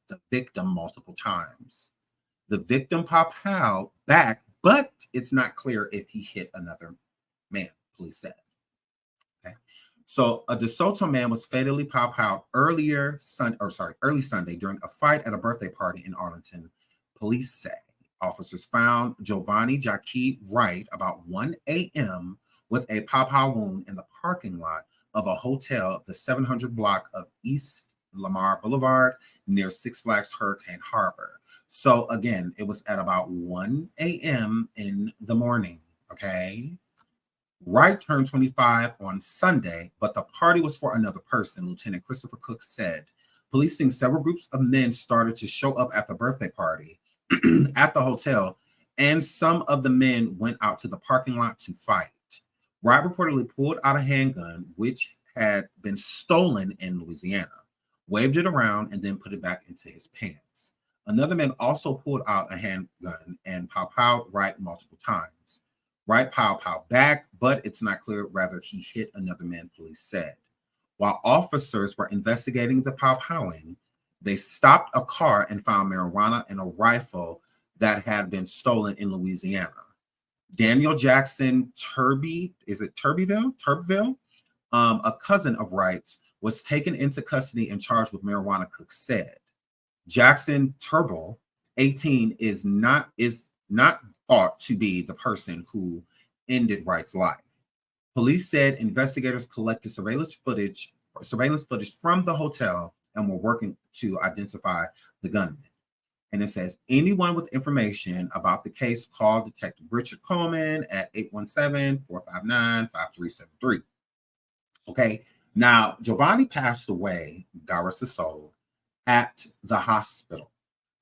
the victim multiple times. The victim powed back, but it's not clear if he hit another man, police said. Okay. So a DeSoto man was fatally powed early Sunday during a fight at a birthday party in Arlington. Police say officers found Jovani Wright about 1 a.m. with a pow wound in the parking lot of a hotel, the 700 block of East Lamar Boulevard near Six Flags Hurricane Harbor. So again, it was at about 1 a.m. in the morning, okay? Wright turned 25 on Sunday, but the party was for another person, Lieutenant Christopher Cook said. Police think several groups of men started to show up at the birthday party at the hotel, and some of the men went out to the parking lot to fight. Wright reportedly pulled out a handgun, which had been stolen in Louisiana, waved it around, and then put it back into his pants. Another man also pulled out a handgun and pow-powed Wright multiple times. Wright pow-powed back, but it's not clear whether he hit another man, police said. While officers were investigating the pow-powing, they stopped a car and found marijuana and a rifle that had been stolen in Louisiana. Daniel Jackson Turbeville, a cousin of Wright's, was taken into custody and charged with marijuana, Cook said. Jackson Turbo, 18, is not thought to be the person who ended Wright's life. Police said investigators collected surveillance footage from the hotel and were working to identify the gunman. And it says, anyone with information about the case, call Detective Richard Coleman at 817-459-5373. Okay. Now, Giovanni passed away, God rest his soul, at the hospital.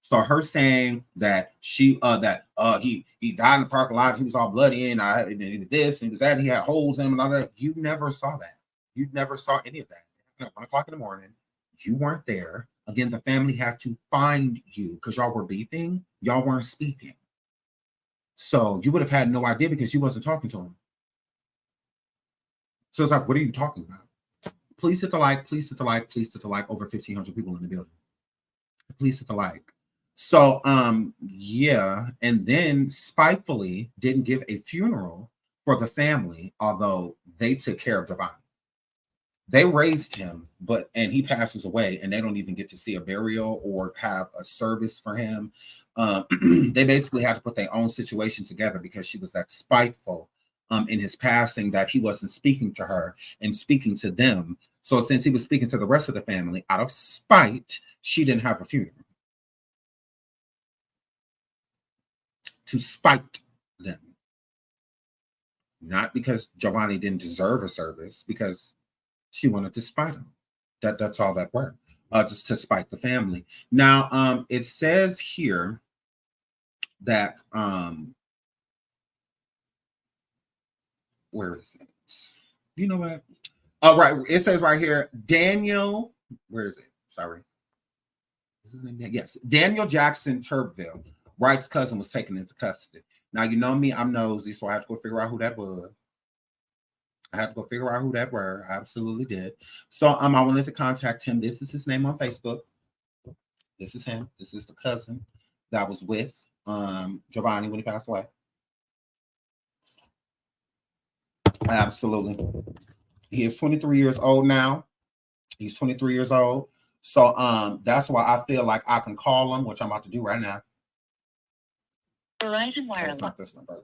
So her saying that he died in the parking lot, he was all bloody, and he did this, and he was that, he had holes in him, and all that. You never saw that. You never saw any of that. At 1 o'clock in the morning, you weren't there. Again, the family had to find you because y'all were beefing. Y'all weren't speaking. So you would have had no idea because you wasn't talking to him. So it's like, what are you talking about? Please hit the like, please hit the like, please hit the like. Over 1,500 people in the building. Please hit the like. So, yeah. And then spitefully didn't give a funeral for the family, although they took care of Giovanni. They raised him, and he passes away, and they don't even get to see a burial or have a service for him. They basically had to put their own situation together because she was that spiteful in his passing that he wasn't speaking to her and speaking to them. So since he was speaking to the rest of the family, out of spite, she didn't have a funeral. To spite them. Not because Giovanni didn't deserve a service, because she wanted to spite him. That's all that were. Just to spite the family. Now, it says here that where is it? You know what? Oh, right. It says right here, Daniel. Where is it? Sorry. Is his name? Yes, Daniel Jackson Turbeville, Wright's cousin, was taken into custody. Now, you know me, I'm nosy, so I have to go figure out who that was. I had to go figure out who that were. I absolutely did. So I wanted to contact him. This is his name on Facebook. This is him. This is the cousin that was with Giovanni when he passed away. Absolutely. He is 23 years old now. He's 23 years old. So that's why I feel like I can call him, which I'm about to do right now. Verizon Wireless. That's not this number.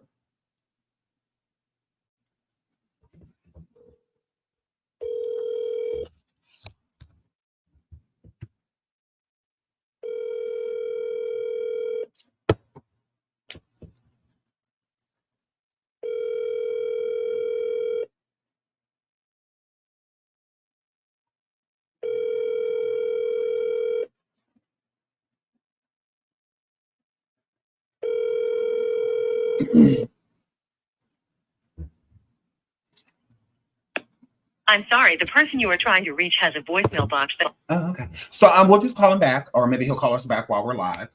I'm sorry, the person you are trying to reach has a voicemail box that... Oh, okay. So we'll just call him back, or maybe he'll call us back while we're live.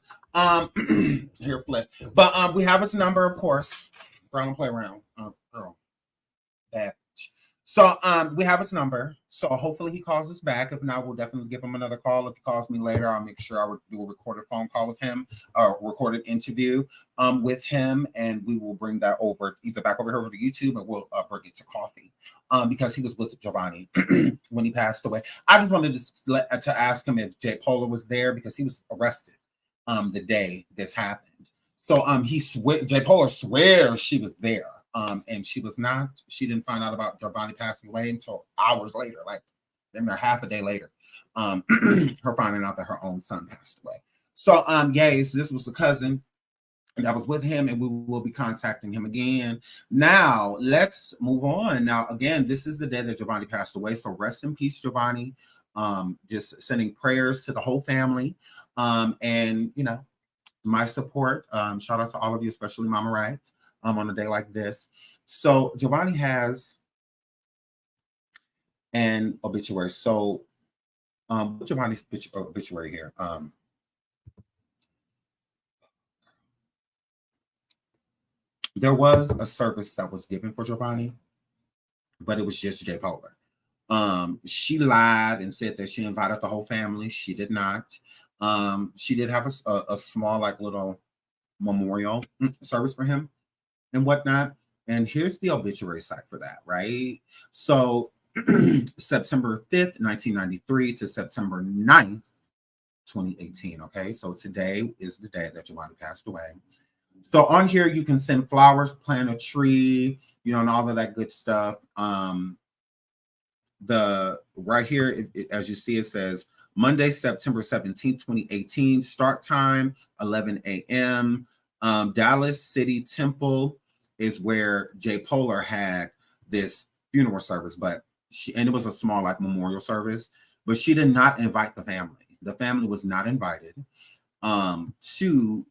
Here, Flip. But we have his number, of course. Girl, don't play around. Girl. Bad. So we have his number. So hopefully he calls us back. If not, we'll definitely give him another call. If he calls me later, I'll make sure I will do a recorded phone call with him, or recorded interview with him, and we will bring that over, either back over here to YouTube, or we'll bring it to coffee. Because he was with Giovanni when he passed away. I just wanted to ask him if Jay Polar was there, because he was arrested the day this happened. So J. Polar swears she was there. And she was not. She didn't find out about Giovanni passing away until hours later, like maybe half a day later. Her finding out that her own son passed away. So yes, this was a cousin that was with him, and we will be contacting him again. Now let's move on. Now again, this is the day that Giovanni passed away. So rest in peace, Giovanni. Just sending prayers to the whole family. And you know, my support. Shout out to all of you, especially Mama Wright. On a day like this. So Giovanni has an obituary. So Giovanni's obituary here. There was a service that was given for Giovanni, but it was just J. Polar. She lied and said that she invited the whole family. She did not. She did have a small, like, little memorial service for him and whatnot. And here's the obituary site for that, right? So September 5th, 1993 to September 9th, 2018. Okay, so today is the day that Giovanni passed away. So on here, you can send flowers, plant a tree, you know, and all of that good stuff. The right here, as you see, it says Monday, September 17th, 2018, start time 11 a.m. Dallas City Temple is where J. Polar had this funeral service, but and it was a small, like, memorial service, but she did not invite the family. The family was not invited to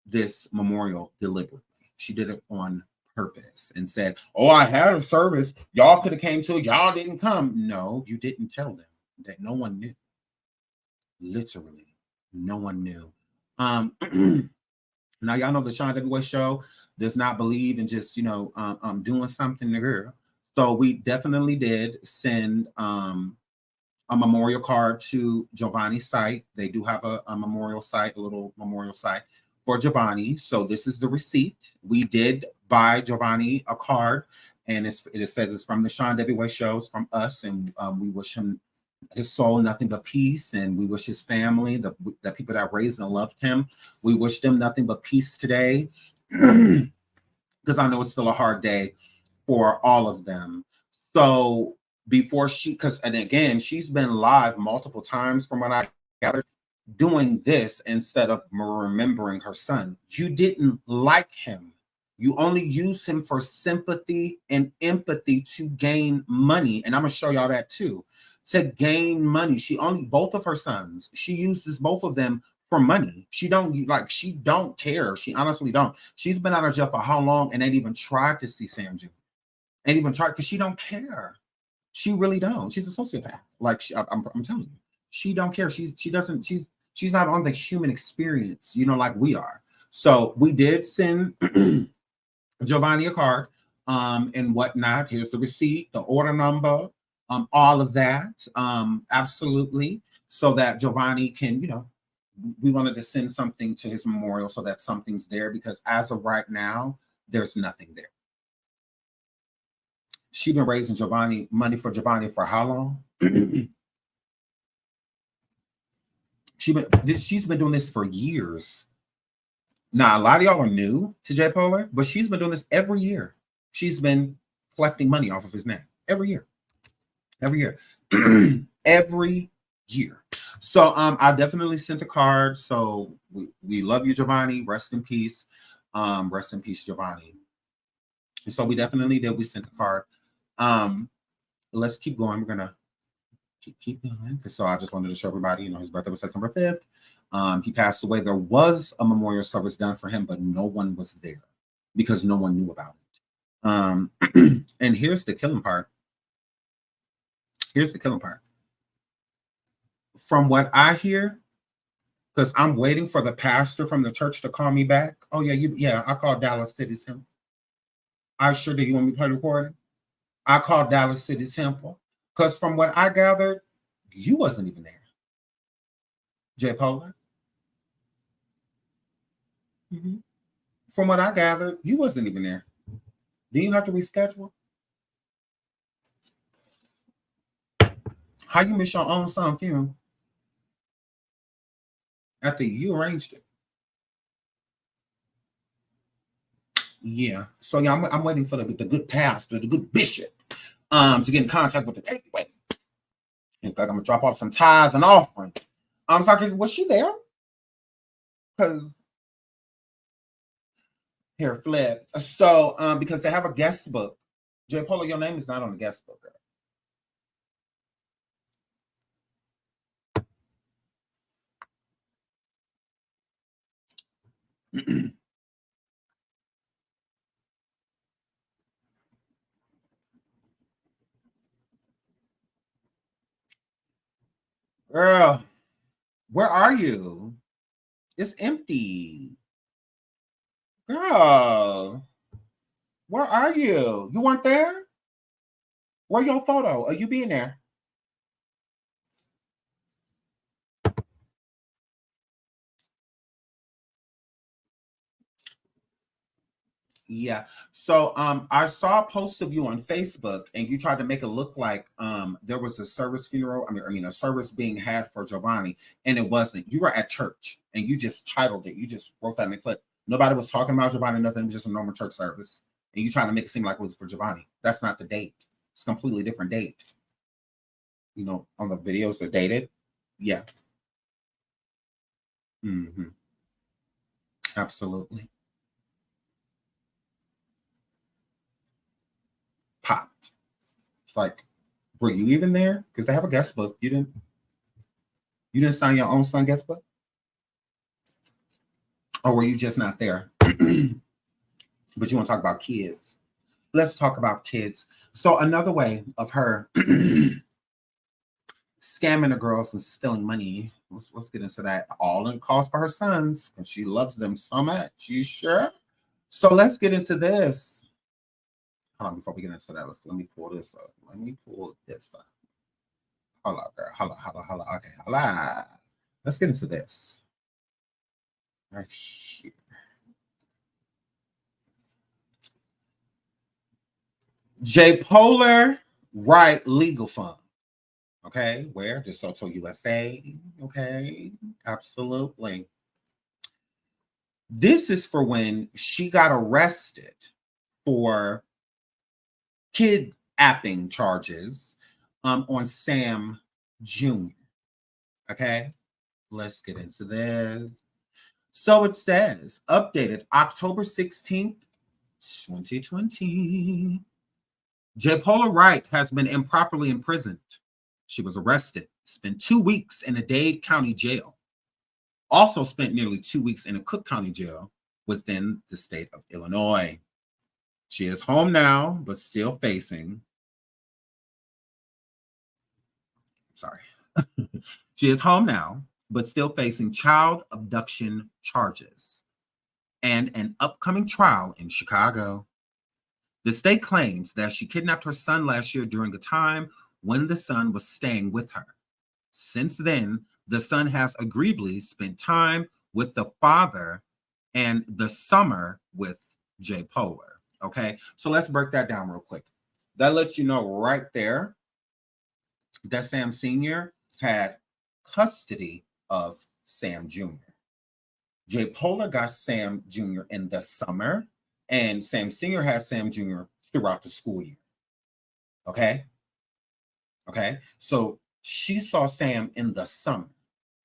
this memorial deliberately. She did it on purpose and said, "Oh, I had a service. Y'all could have came to it. Y'all didn't come." No, you didn't tell them. That no one knew. Literally, no one knew. Now y'all know the Sean W. Show does not believe in just, you know, doing something to girl. So we definitely did send a memorial card to Giovanni's site. They do have a memorial site, a little memorial site for Giovanni. So this is the receipt. We did buy Giovanni a card, and it says it's from the Sean W. Show, it's from us, and we wish him, his soul, nothing but peace, and we wish his family, the people that raised and loved him, we wish them nothing but peace today, because I know it's still a hard day for all of them. So before and again, she's been live multiple times from what I gathered, doing this instead of remembering her son. You didn't like him. You only use him for sympathy and empathy to gain money. And I'm going to show y'all that too. To gain money. Both of her sons, she uses both of them for money. She don't care. She honestly don't. She's been out of jail for how long and ain't even tried to see Sam Jr. Ain't even tried, because she don't care. She really don't. She's a sociopath. Like, I'm telling you, she don't care. She's not on the human experience, you know, like we are. So we did send Giovanni a card and whatnot. Here's the receipt, the order number, all of that. Absolutely. So that Giovanni can, you know, we wanted to send something to his memorial so that something's there, because as of right now, there's nothing there. She's been raising money for Giovanni for how long? She's been doing this for years. Now, a lot of y'all are new to J. Polar, but she's been doing this every year. She's been collecting money off of his name every year. Every year. Every year. So I definitely sent a card. So we love you, Giovanni. Rest in peace. Rest in peace, Giovanni. And so we definitely did. We sent a card. Let's keep going. We're gonna keep going. So I just wanted to show everybody, you know, his birthday was September 5th. He passed away. There was a memorial service done for him, but no one was there because no one knew about it. And here's the killing part. Here's the killing part. From what I hear, because I'm waiting for the pastor from the church to call me back. Oh yeah, I called Dallas City Temple. I sure did. You want me to play the recording? I called Dallas City Temple. Because from what I gathered, you wasn't even there. J. Polar. From what I gathered, you wasn't even there. Did you have to reschedule? How you miss your own son's funeral? After you arranged it. Yeah. So yeah, I'm waiting for the good pastor, the good bishop, to get in contact with the anyway. In fact, I'm gonna drop off some tithes and offerings. I'm sorry, was she there? Because here, flip. So because they have a guest book. J. Polo, your name is not on the guest book, girl. Girl, where are you? It's empty. Girl, where are you? You weren't there? Where your photo? Are you being there? Yeah. So I saw a post of you on Facebook and you tried to make it look like there was a service funeral. I mean a service being had for Giovanni, and it wasn't. You were at church and you just titled it. You just wrote that in the clip. Nobody was talking about Giovanni, nothing. It was just a normal church service. And you trying to make it seem like it was for Giovanni. That's not the date. It's a completely different date. You know, on the videos they're dated. Yeah. Mm-hmm. Absolutely. Popped. It's like, were you even there? Because they have a guest book. You didn't sign your own son guest book? Or were you just not there? But you want to talk about kids. Let's talk about kids. So another way of her scamming the girls and stealing money. Let's get into that. All in cause for her sons, and she loves them so much. You sure? So let's get into this. Hold on, before we get into that, let me pull this up. Let me pull this up. Hold on, girl. Hold on. Okay, hold on. Let's get into this. Right here. J. Polar Wright Legal Fund. Okay, where? DeSoto, USA. Okay, absolutely. This is for when she got arrested for kidnapping charges on Sam Jr. Okay, let's get into this. So it says, updated October 16th, 2020. J. Polar Wright has been improperly imprisoned. She was arrested, spent 2 weeks in a Dade County jail. Also spent nearly 2 weeks in a Cook County jail within the state of Illinois. She is home now, but still facing. Sorry. She is home now, but still facing child abduction charges and an upcoming trial in Chicago. The state claims that she kidnapped her son last year during a time when the son was staying with her. Since then, the son has agreeably spent time with the father and the summer with J. Polar. Okay, so let's break that down real quick. That lets you know right there that Sam Sr. had custody of Sam Jr. J. Polar got Sam Jr. in the summer, and Sam Sr. had Sam Jr. throughout the school year. Okay? Okay, so she saw Sam in the summer.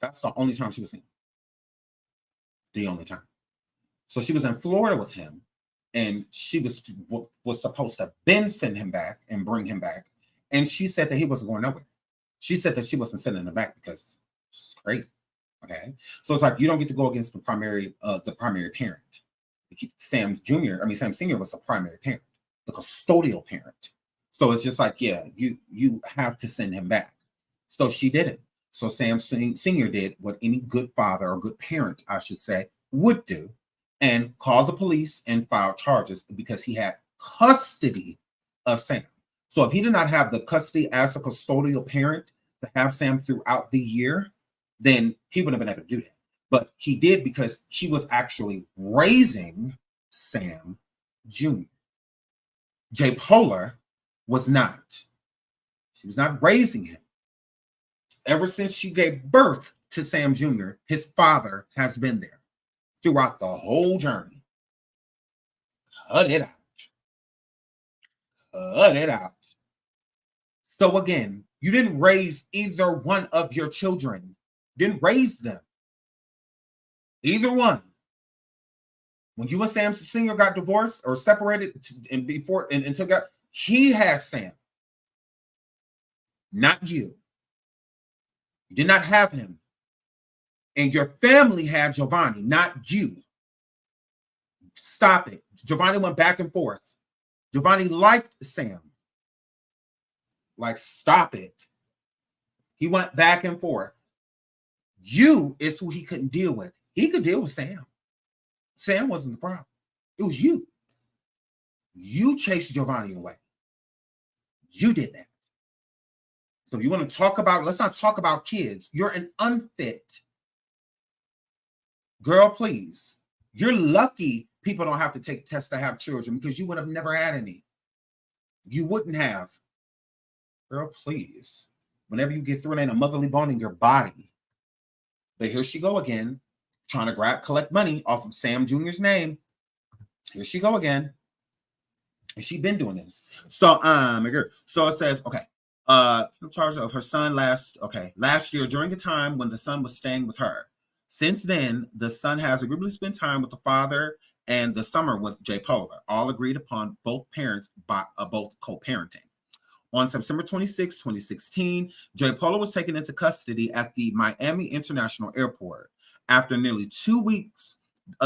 That's the only time she was seen. The only time. So she was in Florida with him, and she was supposed to then send him back and bring him back. And she said that he wasn't going nowhere. She said that she wasn't sending him back because she's crazy. Okay, so it's like you don't get to go against the primary parent. Sam Sr. was the primary parent, the custodial parent. So it's just like, yeah, you have to send him back. So she didn't. So Sam Sr. did what any good father or good parent, I should say, would do, and called the police and filed charges because he had custody of Sam. So if he did not have the custody as a custodial parent to have Sam throughout the year, then he wouldn't have been able to do that. But he did because he was actually raising Sam Jr. J. Polar was not. She was not raising him. Ever since she gave birth to Sam Jr., his father has been there throughout the whole journey. Cut it out. Cut it out. So again, you didn't raise either one of your children. Didn't raise them. Either one. When you and Sam Sr. got divorced or separated and took out, he had Sam. Not you. You did not have him. And your family had Giovanni, not you. Stop it. Giovanni went back and forth. Giovanni liked Sam. Like, stop it. He went back and forth. You is who he couldn't deal with. He could deal with Sam. Sam wasn't the problem. It was you. You chased Giovanni away. You did that. So you want to talk about, let's not talk about kids. You're an unfit. Girl, please. You're lucky people don't have to take tests to have children because you would have never had any. You wouldn't have. Girl, please. Whenever you get through it, ain't a motherly bone in your body. But here she go again, trying to collect money off of Sam Jr.'s name. Here she go again. And she been doing this. So it says, okay, in charge of her son last year during the time when the son was staying with her. Since then, the son has agreeably spent time with the father and the summer with J. Polar, all agreed upon both parents by both co-parenting. On September 26, 2016, J. Polar was taken into custody at the Miami International Airport. After nearly 2 weeks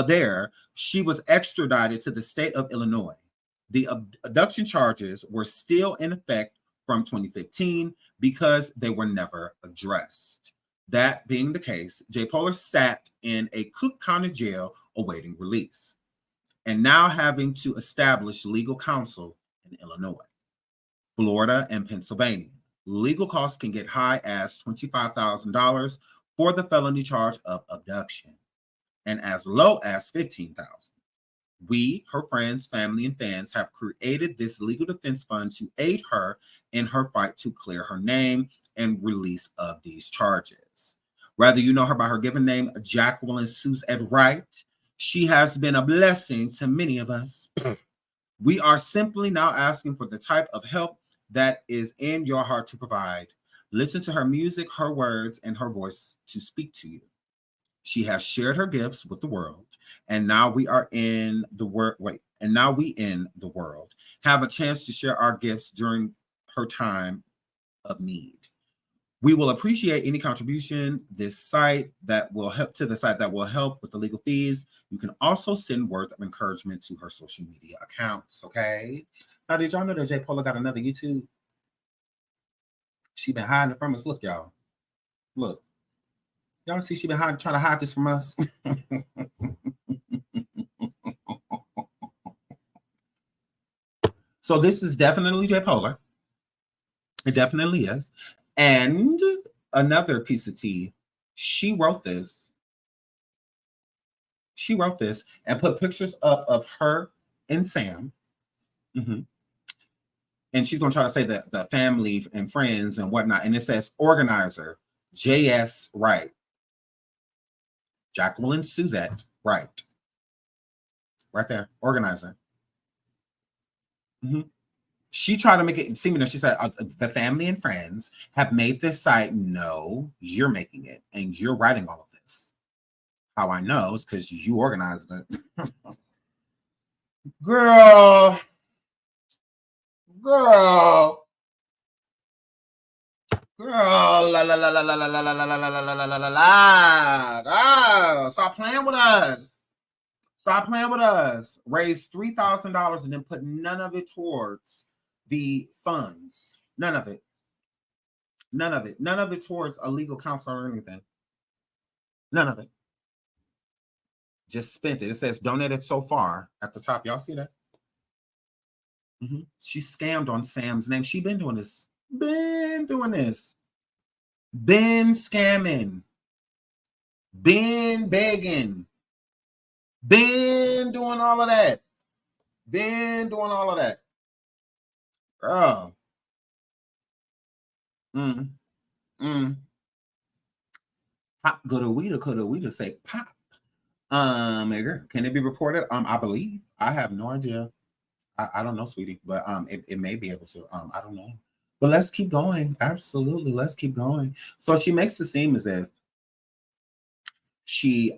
there, she was extradited to the state of Illinois. The abduction charges were still in effect from 2015 because they were never addressed. That being the case, J. Polar sat in a Cook County jail awaiting release and now having to establish legal counsel in Illinois, Florida, and Pennsylvania. Legal costs can get high as $25,000 for the felony charge of abduction and as low as $15,000. We, her friends, family, and fans have created this legal defense fund to aid her in her fight to clear her name and release of these charges. Whether you know her by her given name, Jacqueline Suzette Wright, she has been a blessing to many of us. We are simply now asking for the type of help that is in your heart to provide. Listen to her music, her words, and her voice to speak to you. She has shared her gifts with the world, and now we are in the world. And now we in the world have a chance to share our gifts during her time of need. We will appreciate any contribution this site that will help with the legal fees. You can also send words of encouragement to her social media accounts. Okay. Now, did y'all know that J. Polar got another YouTube? She been hiding from us. Look, y'all. Look. Y'all see she been trying to hide this from us? So this is definitely J. Polar. It definitely is. And another piece of tea, she wrote this. She wrote this and put pictures up of her and Sam. Mm-hmm. And she's going to try to say the family and friends and whatnot. And it says organizer, J.S. Wright. Jacqueline Suzette Wright. Right there, organizer. Mm-hmm. She tried to make it seem that she said the family and friends have made this site. No, you're making it and you're writing all of this. How I know is because you organized it. Girl. La la la la la la la la la la la la la. Stop playing with us. Stop playing with us. Raise $3,000 and then put none of it towards the funds. None of it. None of it. None of it towards a legal counsel or anything. None of it. Just spent it. It says donated so far at the top. Y'all see that? Mm-hmm. She scammed on Sam's name. She been doing this. Been doing this. Been scamming. Been begging. Been doing all of that. Been doing all of that. Girl. Pop, coulda, weeda, say pop. Can it be reported? I believe. I have no idea. I don't know, sweetie, but it may be able to. I don't know. But let's keep going. Absolutely, let's keep going. So she makes it seem as if she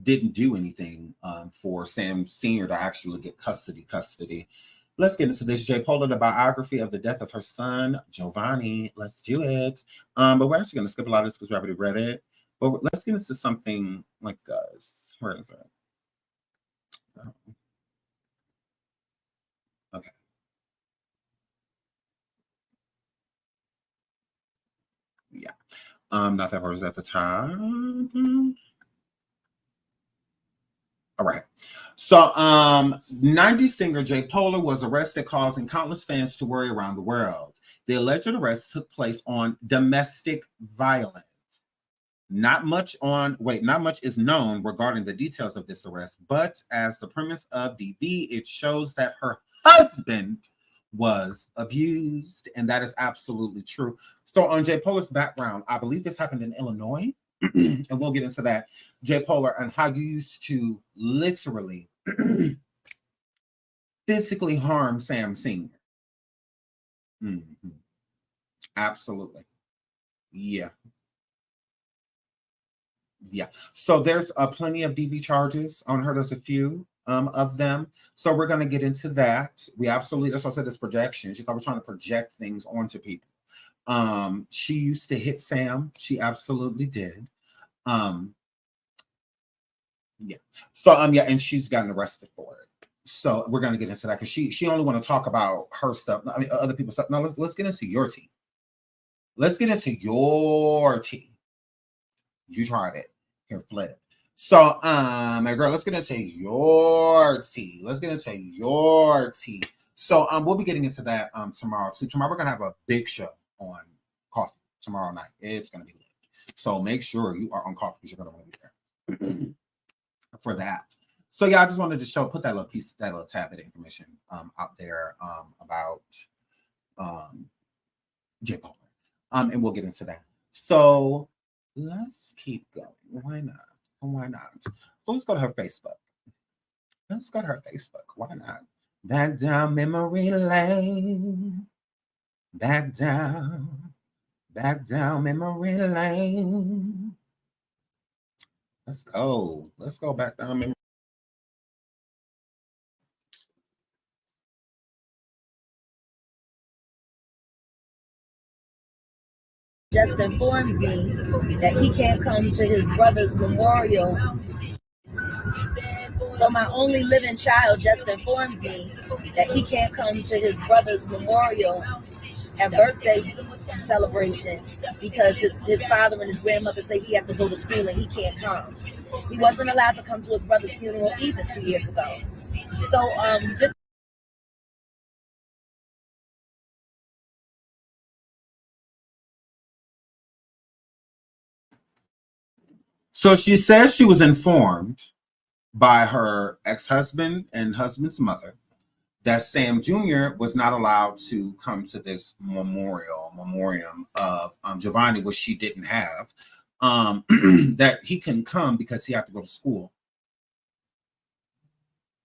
didn't do anything for Sam Sr. to actually get custody. Let's get into this. J. Pola, the biography of the death of her son, Giovanni. Let's do it. But we're actually going to skip a lot of this because we already read it. But let's get into something like this. Where is it? Okay. Yeah. Not that part is at the top. All right. So 90s singer J. Pola was arrested, causing countless fans to worry around the world. The alleged arrest took place on domestic violence. Not much is known regarding the details of this arrest, but as the premise of DV, it shows that her husband was abused, and that is absolutely true. So on J. Pola's background, I believe this happened in Illinois, and we'll get into that. J. Pola and how you used to literally physically harm Sam Sr. Mm-hmm. Absolutely. Yeah. Yeah. So there's plenty of DV charges on her. There's a few of them. So we're going to get into that. We absolutely, that's what I said, this projection. She thought we're trying to project things onto people. She used to hit Sam. She absolutely did. Yeah. So yeah, and she's gotten arrested for it. So we're gonna get into that because she only want to talk about her stuff. I mean, other people's stuff. No, let's get into your tea. Let's get into your tea. You tried it. Here, flip. So, my girl, let's get into your tea. Let's get into your tea. So, we'll be getting into that tomorrow too. Tomorrow we're gonna have a big show on coffee tomorrow night. It's gonna be lit. So make sure you are on coffee because you're gonna want to be there for that. So yeah, I just wanted to put that little piece, that little tab of information out there about J. Pola. And we'll get into that. So let's keep going. Why not? Why not? So let's go to her Facebook. Let's go to her Facebook. Why not? Back down memory lane. Back down memory lane. Let's go. Let's go back down memory. Just informed me that he can't come to his brother's memorial. So my only living child just informed me that he can't come to his brother's memorial and birthday celebration because his father and his grandmother say he have to go to school and he can't come. He wasn't allowed to come to his brother's funeral either 2 years ago. So this. So she says she was informed by her ex-husband and husband's mother that Sam Jr. was not allowed to come to this memoriam of Giovanni, which she didn't have, that he can come because he had to go to school.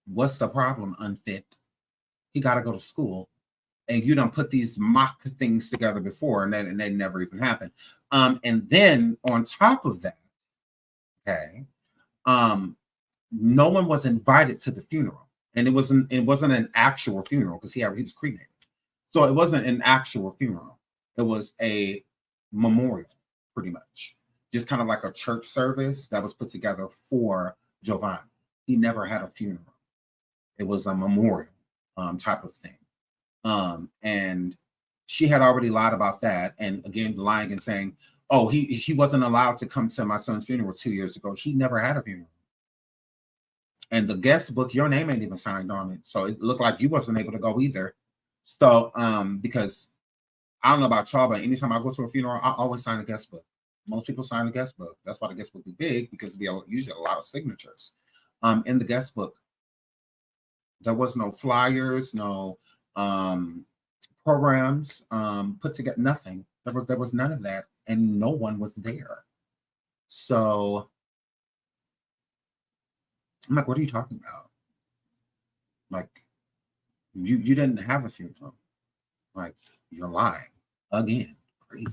What's the problem, unfit? He got to go to school. And you don't put these mock things together before, and they never even happen. And then on top of that, okay, no one was invited to the funeral, and it wasn't an actual funeral because he was cremated, so it wasn't an actual funeral. It was a memorial, pretty much, just kind of like a church service that was put together for Giovanni. He never had a funeral. It was a memorial type of thing. And she had already lied about that, and again lying and saying, oh, he wasn't allowed to come to my son's funeral 2 years ago. He never had a funeral. And the guest book, your name ain't even signed on it. So it looked like you wasn't able to go either. So because I don't know about y'all, but anytime I go to a funeral, I always sign a guest book. Most people sign a guest book. That's why the guest book be big, because we usually a lot of signatures. In the guest book, there was no flyers, no programs put together, nothing. There was none of that, and no one was there. So I'm like, what are you talking about? Like, you didn't have a funeral. Like, you're lying again. Crazy.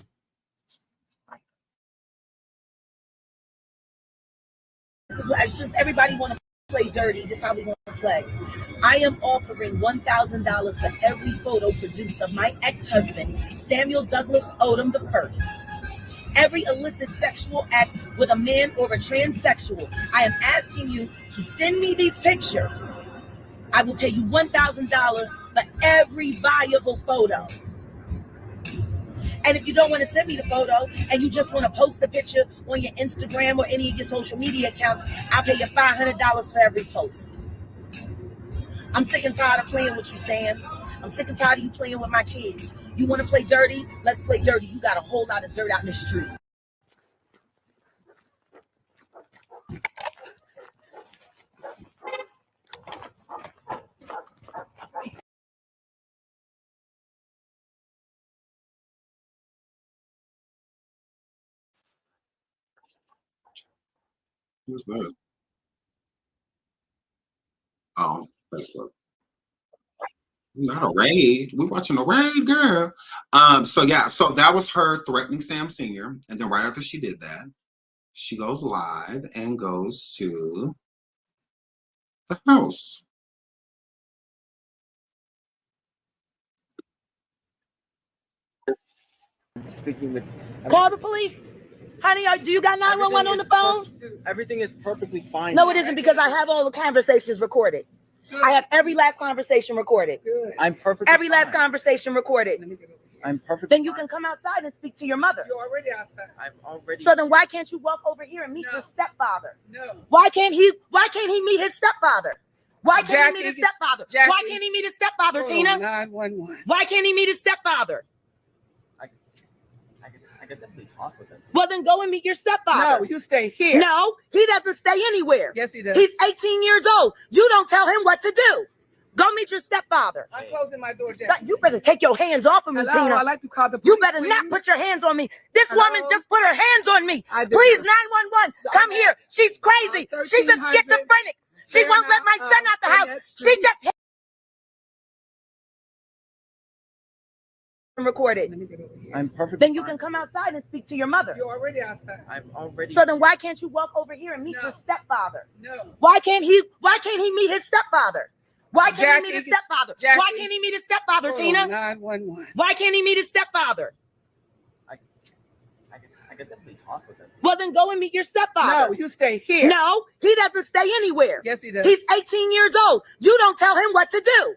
This is what, since everybody want to play dirty, this is how we going to play. I am offering $1,000 for every photo produced of my ex-husband, Samuel Douglas Odom I. Every illicit sexual act with a man or a transsexual. I am asking you to send me these pictures. I will pay you $1,000 for every viable photo. And if you don't want to send me the photo and you just want to post the picture on your Instagram or any of your social media accounts, I'll pay you $500 for every post. I'm sick and tired of playing with you, Sam. I'm sick and tired of you playing with my kids. You want to play dirty? Let's play dirty. You got a whole lot of dirt out in the street. Who's that? Oh, Facebook. Not a raid. We're watching a raid, girl. So yeah, so that was her threatening Sam Sr. And then right after she did that, she goes live and goes to the house. Speaking with. Call the police. Honey, do you got 911 on the phone? Everything is perfectly fine. No, it isn't, because I have all the conversations recorded. I have every last conversation recorded. I'm perfectly Every last fine. conversation recorded. I'm perfectly Then you can come outside and speak to your mother. You're already outside. I'm already. So then why can't you walk over here and meet No. your stepfather? No. Why can't he meet his stepfather? Why can't Jackie, he meet his stepfather? Jackie. Why can't he meet his stepfather, Tina? 911. Why can't he meet his stepfather? I could definitely talk with him. Well, then go and meet your stepfather. No, you stay here. No, he doesn't stay anywhere. Yes, he does. He's 18 years old. You don't tell him what to do. Go meet your stepfather. I'm closing my door, Jackie. You better take your hands off of me, Hello, Tina. I'd like to call the police. You better not please. put your hands on me. This Hello? woman just put her hands on me. I did. Please, 911, come here. She's crazy. She's a 1300 schizophrenic. She won't let my son out the house. She just hit recorded. Let me get over here. I'm perfectly. Then you fine. can come outside and speak to your mother. You're already outside. I'm already. So then why can't you walk over here and meet No. your stepfather? No. Why can't he meet his stepfather? Why can't Jackie, he meet his stepfather? Jackie. Why can't he meet his stepfather, Tina? 911. Why can't he meet his stepfather? I could definitely talk with him. Well, then go and meet your stepfather. No, you stay here. No, he doesn't stay anywhere. Yes, he does. He's 18 years old. You don't tell him what to do.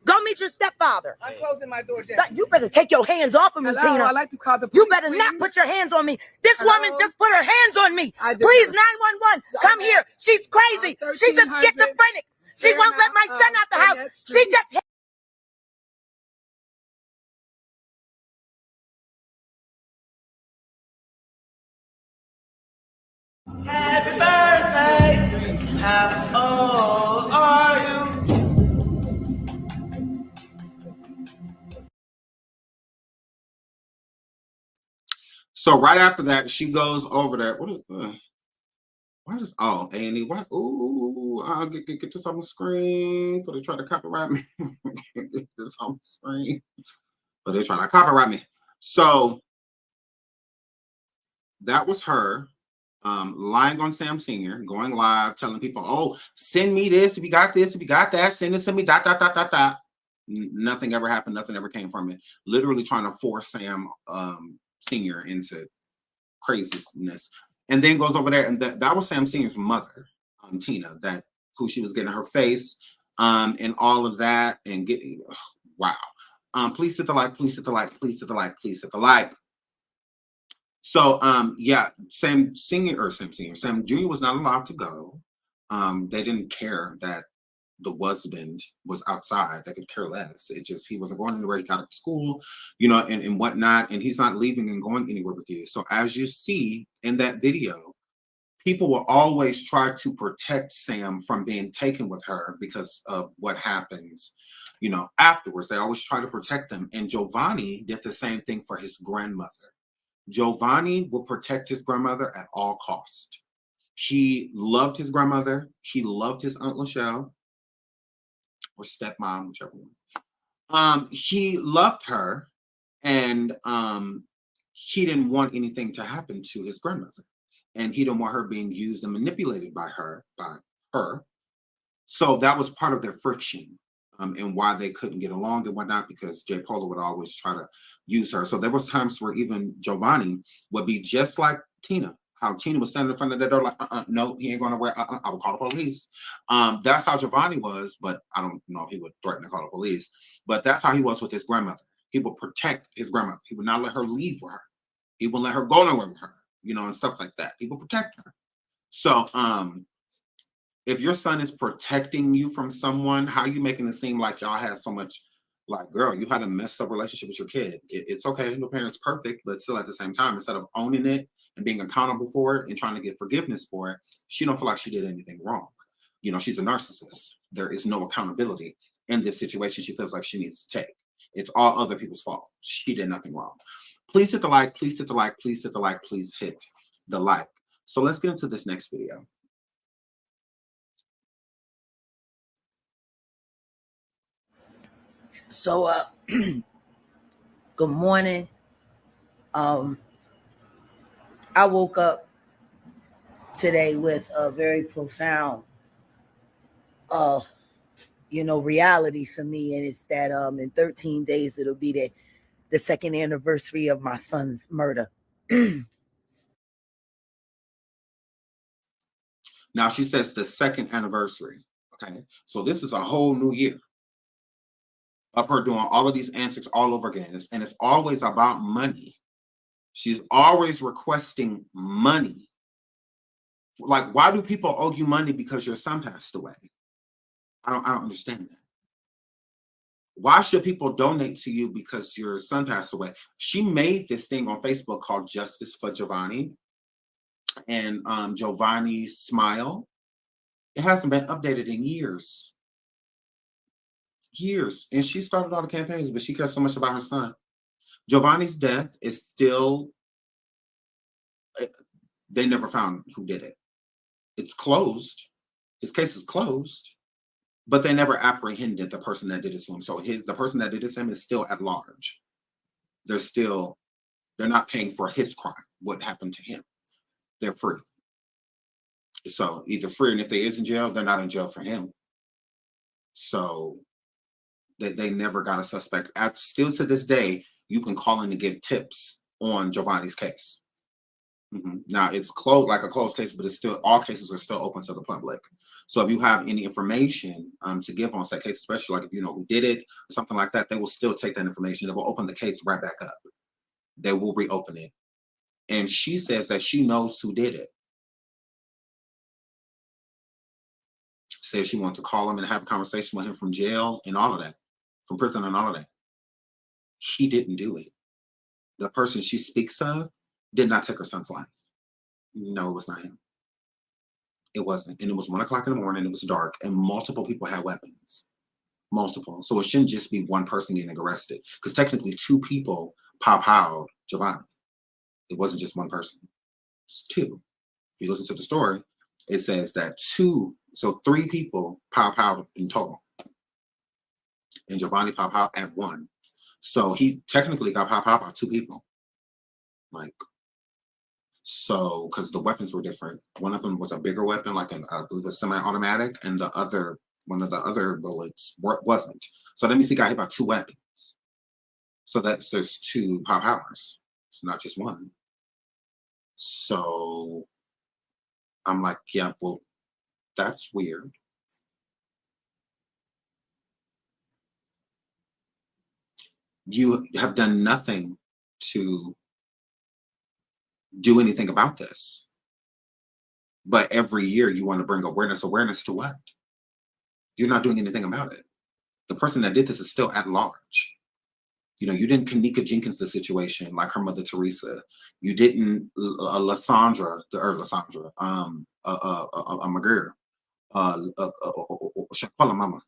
Go meet your stepfather. I'm closing my door, Jackie. You better take your hands off of me, Hello, Tina. I'd like to call the police. You better not please. put your hands on me. This Hello? woman just put her hands on me. I did. Please, 911, come here. She's crazy. She's a 1300 schizophrenic. She won't let my son out the house. Burnett She Street. just hit Happy birthday, how old are you? So right after that, she goes over there. What is that? What is A&E? What? Ooh, I'll get this on the screen for they try to copyright me. Get this on the screen. But they're trying to copyright me. So that was her lying on Sam Sr., going live, telling people, oh, send me this if you got this, if you got that, send it to me, ... Nothing ever happened. Nothing ever came from it. Literally trying to force Sam Sr. into craziness. And then goes over there, and that was Sam Sr.'s mother, Tina, who she was getting her face and all of that, and getting, wow. Please hit the like, please hit the like, please hit the like, please hit the like. So yeah, Sam Jr. was not allowed to go. They didn't care that the husband was outside. They could care less. He wasn't going anywhere. He got up to school, and whatnot, and he's not leaving and going anywhere with you. So as you see in that video, people will always try to protect Sam from being taken with her because of what happens, afterwards. They always try to protect them. And Giovanni did the same thing for his grandmother. Giovanni will protect his grandmother at all cost. He loved his grandmother. He loved his Aunt Lachelle, or stepmom, whichever one. He loved her, and he didn't want anything to happen to his grandmother, and he didn't want her being used and manipulated by her. So that was part of their friction, and why they couldn't get along and whatnot, because J. Polo would always try to use her. So there was times where even Giovanni would be just like Tina. How Tina was standing in front of the door like, no, he ain't going to wear, I will call the police. That's how Giovanni was, but I don't know if he would threaten to call the police, but that's how he was with his grandmother. He would protect his grandmother. He would not let her leave with her. He would let her go nowhere with her, and stuff like that. He would protect her. So if your son is protecting you from someone, how are you making it seem like y'all have so much, like, girl, you had a messed up relationship with your kid. It's okay, no parent's perfect, but still at the same time, instead of owning it and being accountable for it and trying to get forgiveness for it, she don't feel like she did anything wrong. She's a narcissist. There is no accountability in this situation she feels like she needs to take. It's all other people's fault. She did nothing wrong. Please hit the like, please hit the like, please hit the like, please hit the like. So let's get into this next video. So, good morning. I woke up today with a very profound, reality for me, and it's that in 13 days it'll be the second anniversary of my son's murder. Now she says the second anniversary. Okay, so this is a whole new year of her doing all of these antics all over again, and it's always about money. She's always requesting money. Like, why do people owe you money because your son passed away? I don't understand that. Why should people donate to you because your son passed away? She made this thing on Facebook called Justice for Giovanni, and Giovanni's smile. It hasn't been updated in years. And she started all the campaigns, but she cares so much about her son. Giovanni's death is still, they never found who did it. It's closed. His case is closed, but they never apprehended the person that did it to him. So the person that did it to him is still at large. They're not paying for his crime, what happened to him. They're free. So either free, and if they is in jail, they're not in jail for him. So they never got a suspect. Still to this day, you can call in to get tips on Giovanni's case. Now it's closed, like a closed case, but it's still, all cases are still open to the public. So if you have any information to give on that case, especially like if you know who did it or something like that, they will still take that information. They will open the case right back up. They will reopen it. And she says that she knows who did it. Says she wants to call him and have a conversation with him from jail and all of that, from prison and all of that. He didn't do it. The person she speaks of did not take her son's life. No, it was not him. It wasn't. And it was 1 o'clock in the morning. It was dark, and multiple people had weapons. Multiple. So it shouldn't just be one person getting arrested, because technically 2 people pow-powed Giovanni. It wasn't just one person. It's 2. If you listen to the story, it says that 3 people pow-powed in total. And Giovanni pow-powed at 1. So he technically got pow-powed by 2 people. So, because the weapons were different. One of them was a bigger weapon, like I believe a semi-automatic, and one of the other bullets wasn't. So that means he got hit by 2 weapons. So there's 2 pow-powers. It's not just 1. So I'm like, yeah, well, that's weird. You have done nothing to do anything about this. But every year you want to bring awareness. Awareness to what? You're not doing anything about it. The person that did this is still at large. You didn't Kanika Jenkins the situation like her mother Teresa. You didn't Lysandra, McGirr, Shaquilla Mama.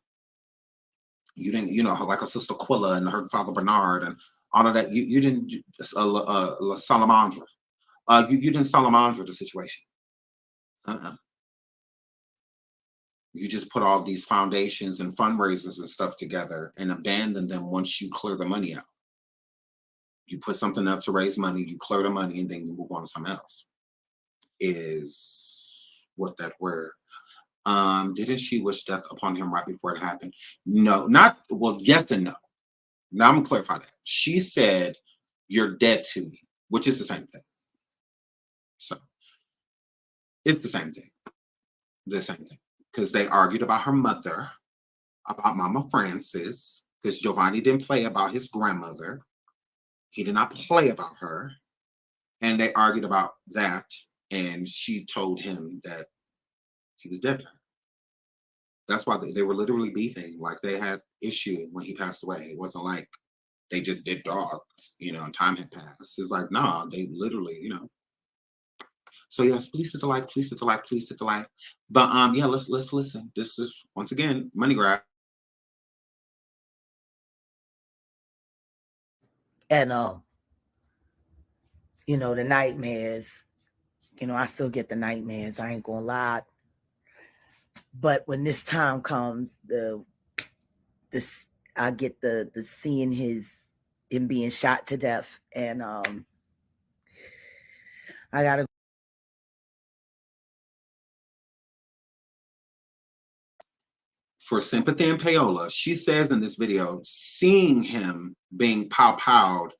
You didn't, like her sister Quilla and her father Bernard and all of that. You didn't Salamandra. You didn't Salamandra the situation. You just put all these foundations and fundraisers and stuff together and abandon them once you clear the money out. You put something up to raise money, you clear the money, and then you move on to something else. Is what that word. Didn't she wish death upon him right before it happened? No, not well, yes and no. Now I'm gonna clarify that. She said, "You're dead to me," which is the same thing. So it's the same thing. The same thing. Because they argued about her mother, about Mama Francis, because Giovanni didn't play about his grandmother. He did not play about her. And they argued about that. And she told him that he was dead to her. That's why they were literally beefing. Like they had issue when he passed away. It wasn't like they just did dog, and time had passed. It's like, nah, they literally, So yes, please hit the like, please hit the like, please hit the like. But yeah, let's listen. This is once again money grab. And the nightmares, I still get the nightmares. I ain't gonna lie. But when this time comes, I get the seeing him being shot to death, and I gotta. For sympathy and payola, she says in this video, seeing him being pow-powed,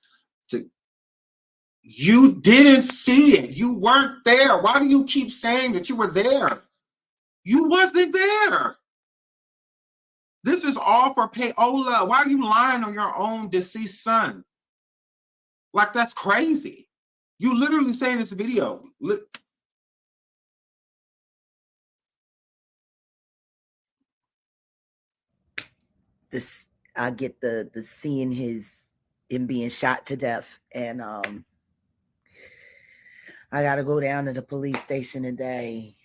you didn't see it. You weren't there. Why do you keep saying that you were there? You wasn't there. This is all for payola. Why are you lying on your own deceased son? Like, that's crazy. You literally say in this video, I get the seeing him being shot to death, and I gotta go down to the police station today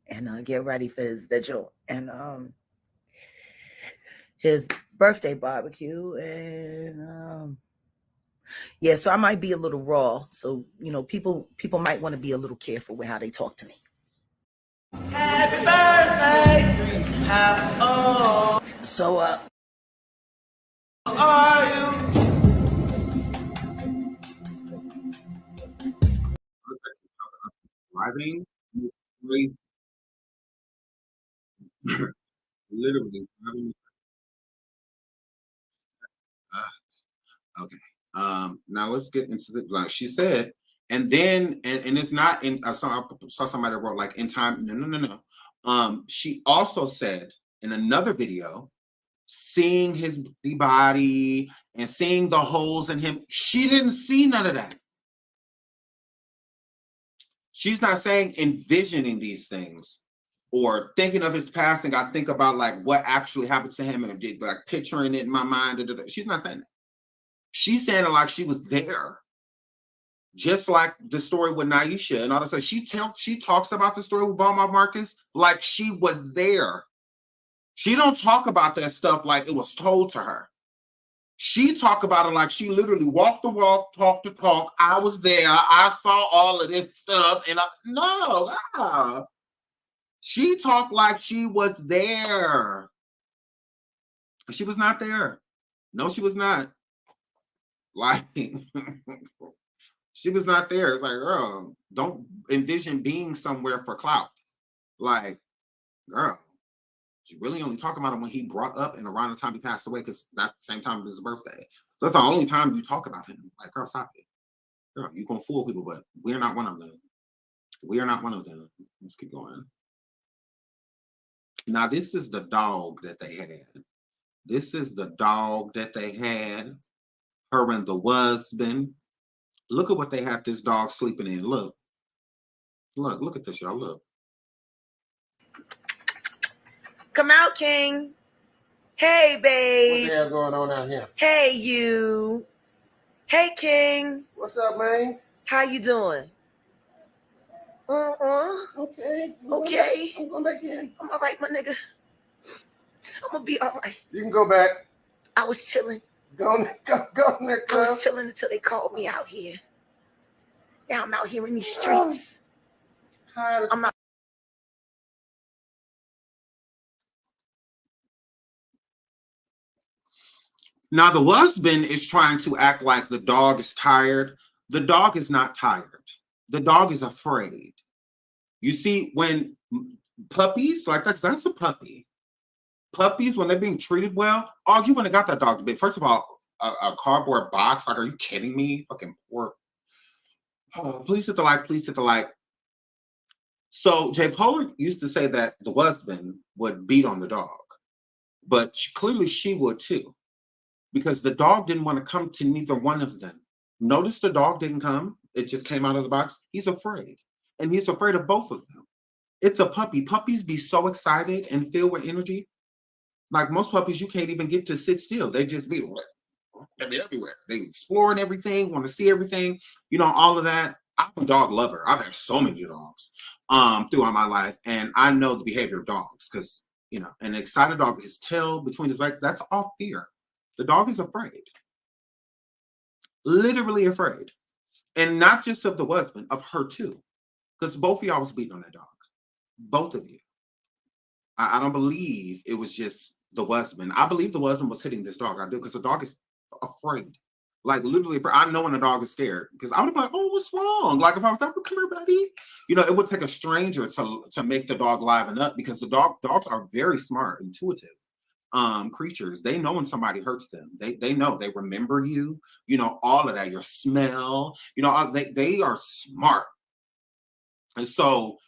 and get ready for his vigil and his birthday barbecue, and yeah, so I might be a little raw. So people might want to be a little careful with how they talk to me. Happy birthday. How old So are you? driving, literally. Okay. Now let's get into the, like she said, and then and it's not in. I saw somebody wrote like in time. No. She also said in another video, seeing his body and seeing the holes in him, she didn't see none of that. She's not saying envisioning these things or thinking of his past, and I think about like what actually happened to him and did like picturing it in my mind. She's not saying that. She's saying it like she was there. Just like the story with Naisha and all that stuff. She talks about the story with Balmain Marcus like she was there. She don't talk about that stuff like it was told to her. She talk about it like she literally walked the walk, talked the talk. I was there. I saw all of this stuff. And she talked like she was there. She was not there. No, she was not. Like, she was not there. It's like, girl, don't envision being somewhere for clout. Like, girl, she really only talking about him when he brought up and around the time he passed away, because that's the same time as his birthday. That's the only time you talk about him. Like, girl, stop it. Girl, you gonna fool people, but we're not one of them. We are not one of them. Let's keep going. Now, this is the dog that they had. This is the dog that they had. Her and the husband. Look at what they have this dog sleeping in. Look at this, y'all. Look. come out, King. Hey, babe. What the hell going on out here? Hey, you. Hey, King. What's up, man? How you doing? Okay. Okay. I'm going back in. I'm all right, my nigga. I'm gonna be all right. You can go back. I was chilling. Go there, I was cuz. chilling until they called me out here. Now I'm out here in these streets. tired. I'm not. Now the husband is trying to act like the dog is tired. The dog is not tired. The dog is afraid. You see, when puppies, like that's a puppy. Puppies, when they're being treated well, oh, you wouldn't have got that dog to bed. First of all, a cardboard box. Like, are you kidding me? Fucking poor. Oh, please hit the like. Please hit the like. So J. Polar used to say that the husband would beat on the dog, but clearly she would too, because the dog didn't want to come to neither one of them. Notice the dog didn't come. It just came out of the box. He's afraid. And he's afraid of both of them. It's a puppy. Puppies be so excited and filled with energy. Like most puppies, you can't even get to sit still. They just be everywhere. They exploring everything, want to see everything, all of that. I'm a dog lover. I've had so many dogs throughout my life. And I know the behavior of dogs because, an excited dog, his tail between his legs, that's all fear. The dog is afraid. Literally afraid. And not just of the husband, of her too. Because both of y'all was beating on that dog. Both of you. I don't believe it was just the husband. I believe the husband was hitting this dog. I do, because the dog is afraid. Like literally, I know when a dog is scared. Because I would be like, oh, what's wrong? Like if I was like, come here, buddy. It would take a stranger to make the dog liven up, because the dogs are very smart, intuitive creatures. They know when somebody hurts them. They know. They remember you, all of that, your smell, they are smart. And so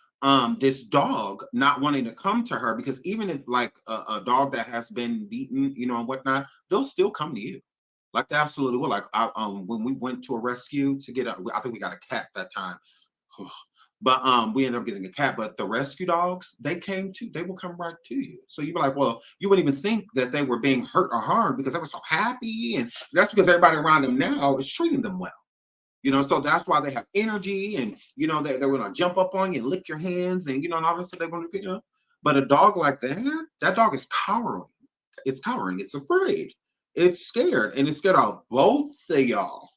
this dog not wanting to come to her, because even if like a dog that has been beaten, and whatnot, they'll still come to you. Like they absolutely will. Like when we went to a rescue to get I think we got a cat that time. But we ended up getting a cat. But the rescue dogs, they will come right to you. So you'd be like, well, you wouldn't even think that they were being hurt or harmed, because they were so happy. And that's because everybody around them now is treating them well. So that's why they have energy, and they're gonna jump up on you and lick your hands, and and all this stuff they're gonna do. But a dog like that dog is cowering. It's cowering. It's afraid. It's scared, and it's scared of both of y'all.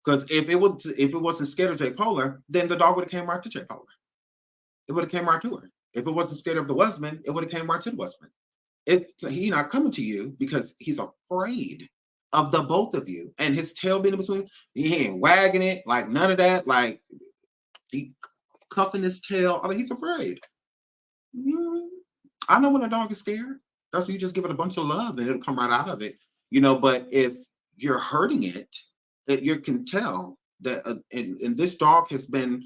Because if it wasn't scared of J. Polar, then the dog would have came right to J. Polar. It would have came right to her. If it wasn't scared of the husband, it would have came right to the husband. He's not coming to you because he's afraid of the both of you, and his tail being in between. He ain't wagging it, like none of that. Like he cuffing his tail. I mean, he's afraid. I know when a dog is scared. That's when you just give it a bunch of love, and it'll come right out of it. But if you're hurting it, that you can tell that, and this dog has been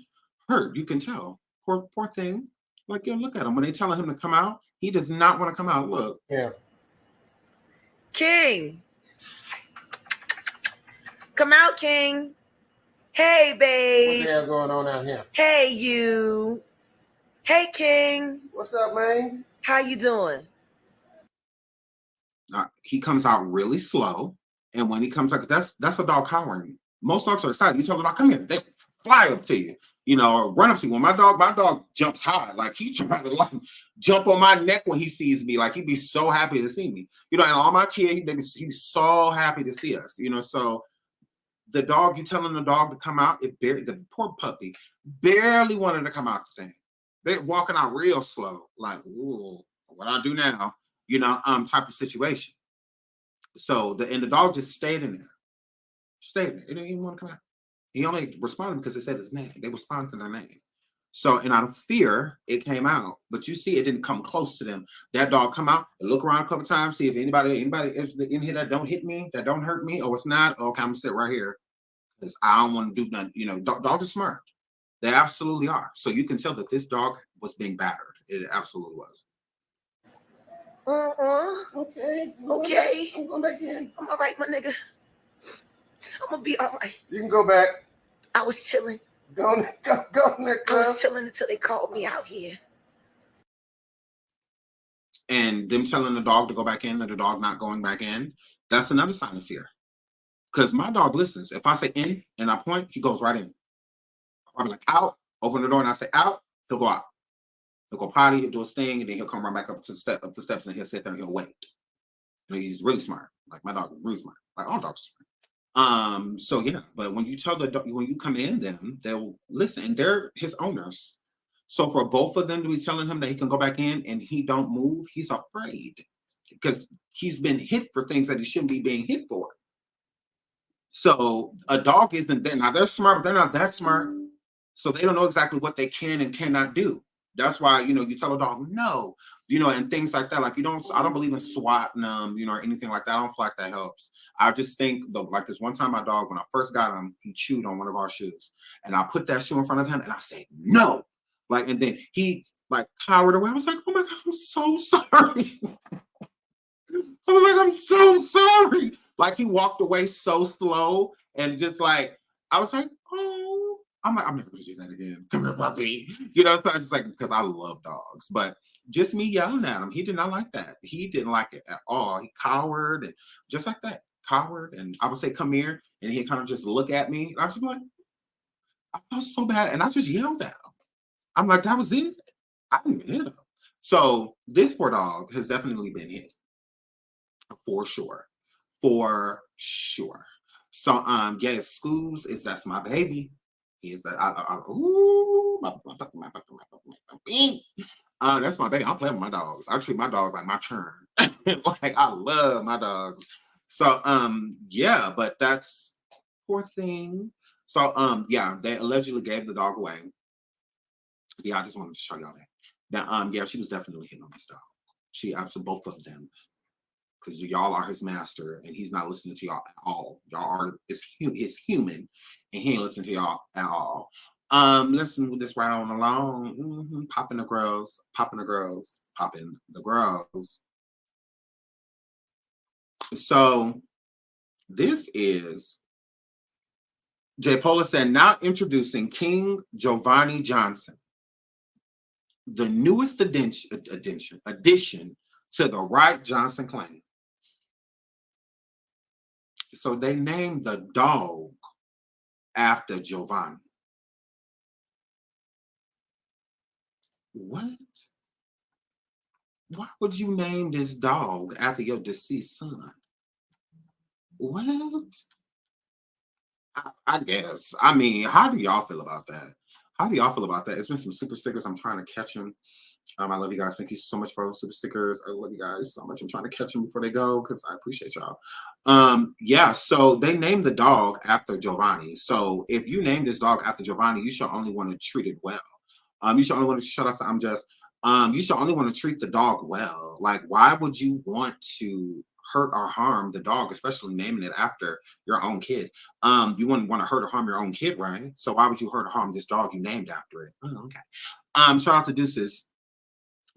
hurt. You can tell. Poor thing. Like, look at him. When they telling him to come out, he does not want to come out. Look. Yeah. King. Come out, King. Hey, babe. What the hell going on out here? Hey, you. Hey, King. What's up, man? How you doing? He comes out really slow, and when he comes out, that's a dog cowering. Most dogs are excited. You tell the dog, come here, they fly up to you, or run up to you. When my dog jumps high, like he trying to like jump on my neck when he sees me. Like he'd be so happy to see me, and all my kids, he's so happy to see us, So the dog, you telling the dog to come out, the poor puppy barely wanted to come out the thing. They're walking out real slow, like, ooh, what I do now, type of situation. So the dog just stayed in there. It didn't even want to come out. He only responded because it said his name. They responded to their name. So, and out of fear, it came out. But you see, it didn't come close to them. That dog come out and look around a couple times, see if anybody is in here that don't hit me, that don't hurt me. Oh, it's not. Okay, I'm gonna sit right here because I don't want to do nothing. Dogs are smart. They absolutely are. So you can tell that this dog was being battered. It absolutely was. Okay. Okay. I'm going back in. I'm all right, my nigga. I'm gonna be all right. You can go back. I was chilling. Go in there, I was chilling until they called me out here. And them telling the dog to go back in, and the dog not going back in, that's another sign of fear. Because my dog listens. If I say in and I point, he goes right in. I'll be like, out, open the door, and I say out, he'll go out. He'll go potty, he'll do his thing, and then he'll come right back up the steps, and he'll sit there and he'll wait. He's really smart. Like my dog is really smart. Like all dogs are smart. So yeah, but when you tell when you command them, they'll listen, and they're his owners. So for both of them to be telling him that he can go back in and he don't move, he's afraid because he's been hit for things that he shouldn't be being hit for. So a dog isn't there. Now they're smart, but they're not that smart. So they don't know exactly what they can and cannot do. That's why, you tell a dog no, and things like that. Like I don't believe in swatting them, or anything like that. I don't feel like that helps. I just think though, like this one time my dog, when I first got him, he chewed on one of our shoes. And I put that shoe in front of him and I said, no. Like, and then he like cowered away. I was like, oh my God, I'm so sorry. I was like, I'm so sorry. Like he walked away so slow and just like, I was like, oh, I'm like, I'm never gonna do that again. Come here, puppy. So I just like, because I love dogs, but just me yelling at him, he did not like that. He didn't like it at all. He cowered and just like that, cowered. And I would say, come here. And he'd kind of just look at me. And I was just like, I felt so bad. And I just yelled at him. I'm like, that was it. I didn't even hit him. So this poor dog has definitely been hit. For sure. For sure. So yes, Scooz that's my baby. Is that that's my baby. I'm playing with my dogs. I treat my dogs like my churn. Like I love my dogs. So yeah, but that's poor thing. So yeah, they allegedly gave the dog away. Yeah, I just wanted to show y'all that. Now yeah, she was definitely hitting on this dog. She absolutely both of them. Because y'all are his master and he's not listening to y'all at all. Y'all are his human and he ain't listening to y'all at all. Let's move this right on along. Popping the girls. So this is J. Pola said, now introducing King Giovanni Johnson, the newest addition to the Wright Johnson clan. So they named the dog after Jovani. What? Why would you name this dog after your deceased son? What? I guess. I mean, how do y'all feel about that? It's been some super stickers. I'm trying to catch them. I love you guys. Thank you so much for all the super stickers. I love you guys so much. I'm trying to catch them before they go because I appreciate y'all. Yeah, so they named the dog after Giovanni. So if you name this dog after Giovanni, you should only want to treat it well. You should only want to shout out to you should only want to treat the dog well. Like, why would you want to hurt or harm the dog, especially naming it after your own kid? You wouldn't want to hurt or harm your own kid, right? So why would you hurt or harm this dog you named after it? Oh, okay. Shout out to Deuces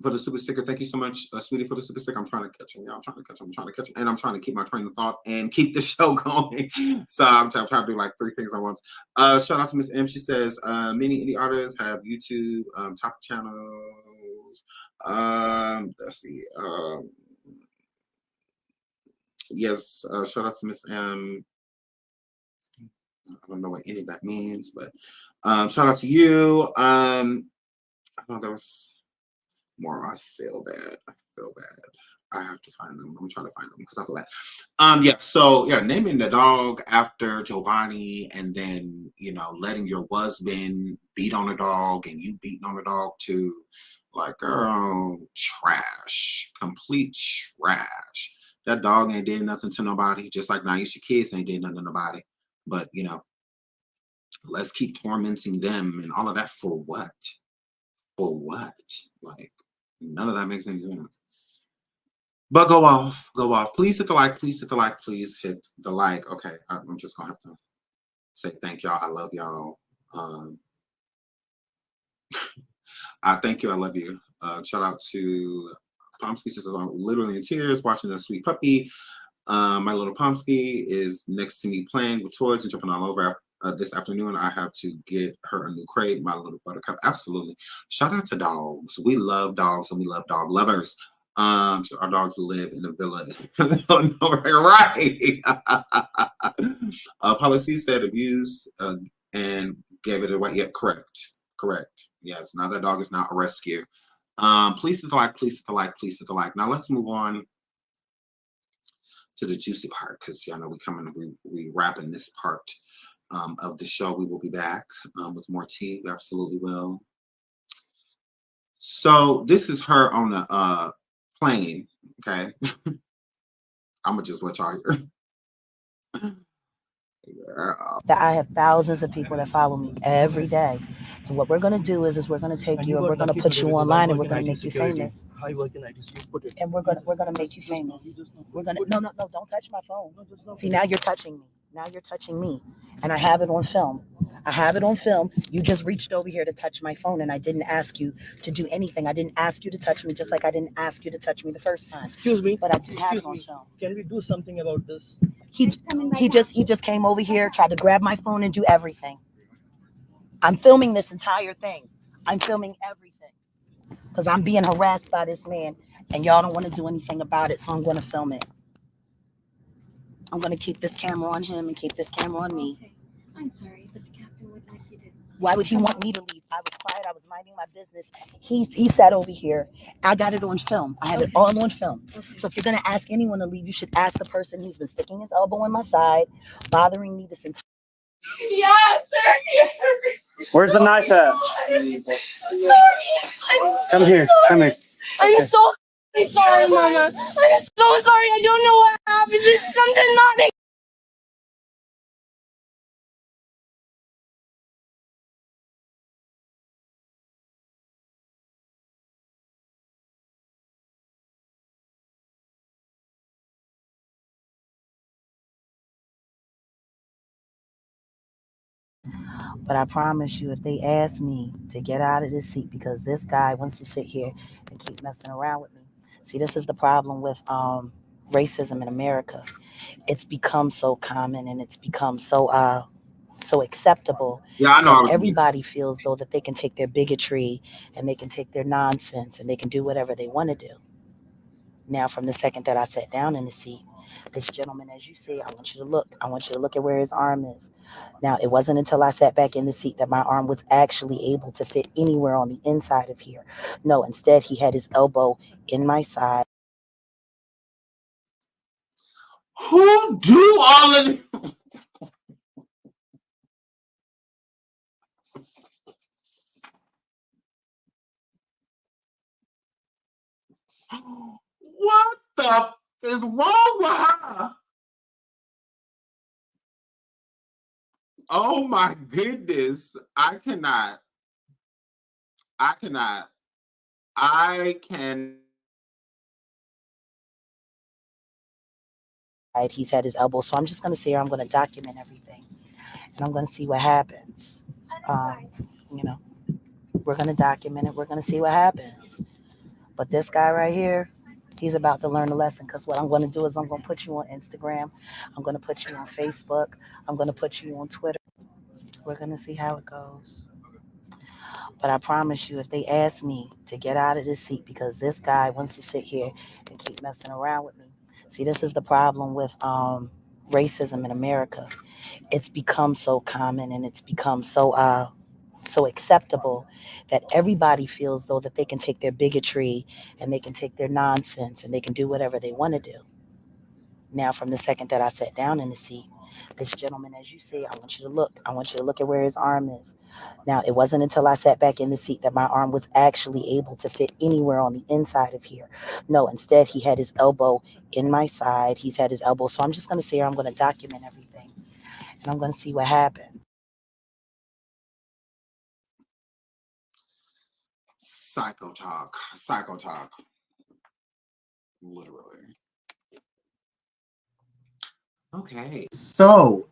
for the super sticker. Thank you so much, sweetie, for the super sticker. I'm trying to catch him. Yeah, I'm trying to catch him. And I'm trying to keep my train of thought and keep the show going. So I'm trying to do like 3 things at once. Shout out to Miss M. She says, many indie artists have YouTube top channels. Let's see. Yes, shout out to Miss M. I don't know what any of that means, but shout out to you. I know there was more. I feel bad. I have to find them. I'm trying to find them because I feel bad. Yeah, so yeah, naming the dog after Giovanni and then, letting your husband beat on a dog and you beating on a dog too. Like, girl, trash. Complete trash. That dog ain't did nothing to nobody, just like Naisha kids ain't did nothing to nobody. But, let's keep tormenting them and all of that for what? For what? Like, none of that makes any sense. But go off. Please hit the like. Please hit the like. Okay, I'm just going to have to say thank y'all. I love y'all. I thank you. I love you. Shout out to Pomsky. Just literally in tears watching the sweet puppy. My little Pomsky is next to me playing with toys and jumping all over. This afternoon, I have to get her a new crate, my little buttercup. Absolutely. Shout out to dogs. We love dogs and we love dog lovers. Our dogs live in a villa. Right. Policy said abuse and gave it away. Yeah, correct. Yes, now that dog is not a rescue. Please hit the like. Now let's move on to the juicy part because y'all know we wrapping this part of the show. We will be back with more tea. We absolutely will. So this is her on the plane. Okay. I'm gonna just let y'all hear. That I have thousands of people that follow me every day. And what we're going to do is we're going to take you and we're going to put you online and we're going to make you famous. And we're going to make you famous. We're going to no, don't touch my phone. See, now you're touching me. Now you're touching me. And I have it on film. I have it on film. You just reached over here to touch my phone and I didn't ask you to do anything. I didn't ask you to touch me just like I didn't ask you to touch me the first time. Excuse me. But I do have it on film. Can we do something about this? He just came over here, tried to grab my phone and do everything. I'm filming this entire thing. I'm filming everything because I'm being harassed by this man, and y'all don't want to do anything about it. So I'm going to film it. I'm going to keep this camera on him and keep this camera on me. Okay. I'm sorry, but the captain would like you to. Why would he want me to leave? I was quiet. I was minding my business. He sat over here. I got it on film. I have it all on film. Okay. So if you're going to ask anyone to leave, you should ask the person who's been sticking his elbow in my side, bothering me this entire. Yes, they're here. Where's the knife at? I'm sorry. Come here. Come here. I'm so sorry, Mama. I'm so sorry. I don't know what happened. It's something not making. But I promise you, if they ask me to get out of this seat because this guy wants to sit here and keep messing around with me. See, this is the problem with racism in America. It's become so common and it's become so acceptable. Yeah, I know. That everybody feels though that they can take their bigotry and they can take their nonsense and they can do whatever they want to do. Now, from the second that I sat down in the seat, this gentleman, as you see, I want you to look. I want you to look at where his arm is. Now, it wasn't until I sat back in the seat that my arm was actually able to fit anywhere on the inside of here. No, instead, he had his elbow in my side. Who do all of this? What the is wrong with her? Oh my goodness. I cannot. He's had his elbow. So I'm just going to sit here. I'm going to document everything. And I'm going to see what happens. You know, we're going to document it. We're going to see what happens. But this guy right here, he's about to learn a lesson because what I'm going to do is I'm going to put you on Instagram. I'm going to put you on Facebook. I'm going to put you on Twitter. We're going to see how it goes. But I promise you, if they ask me to get out of this seat because this guy wants to sit here and keep messing around with me. See, this is the problem with racism in America. It's become so common and it's become so acceptable that everybody feels though that they can take their bigotry and they can take their nonsense and they can do whatever they want to do. Now, from the second that I sat down in the seat, this gentleman, as you see, I want you to look. I want you to look at where his arm is. Now, it wasn't until I sat back in the seat that my arm was actually able to fit anywhere on the inside of here. No, instead, he had his elbow in my side. He's had his elbow. So I'm just going to sit here. I'm going to document everything. And I'm going to see what happens. Psycho talk. Literally. Okay. So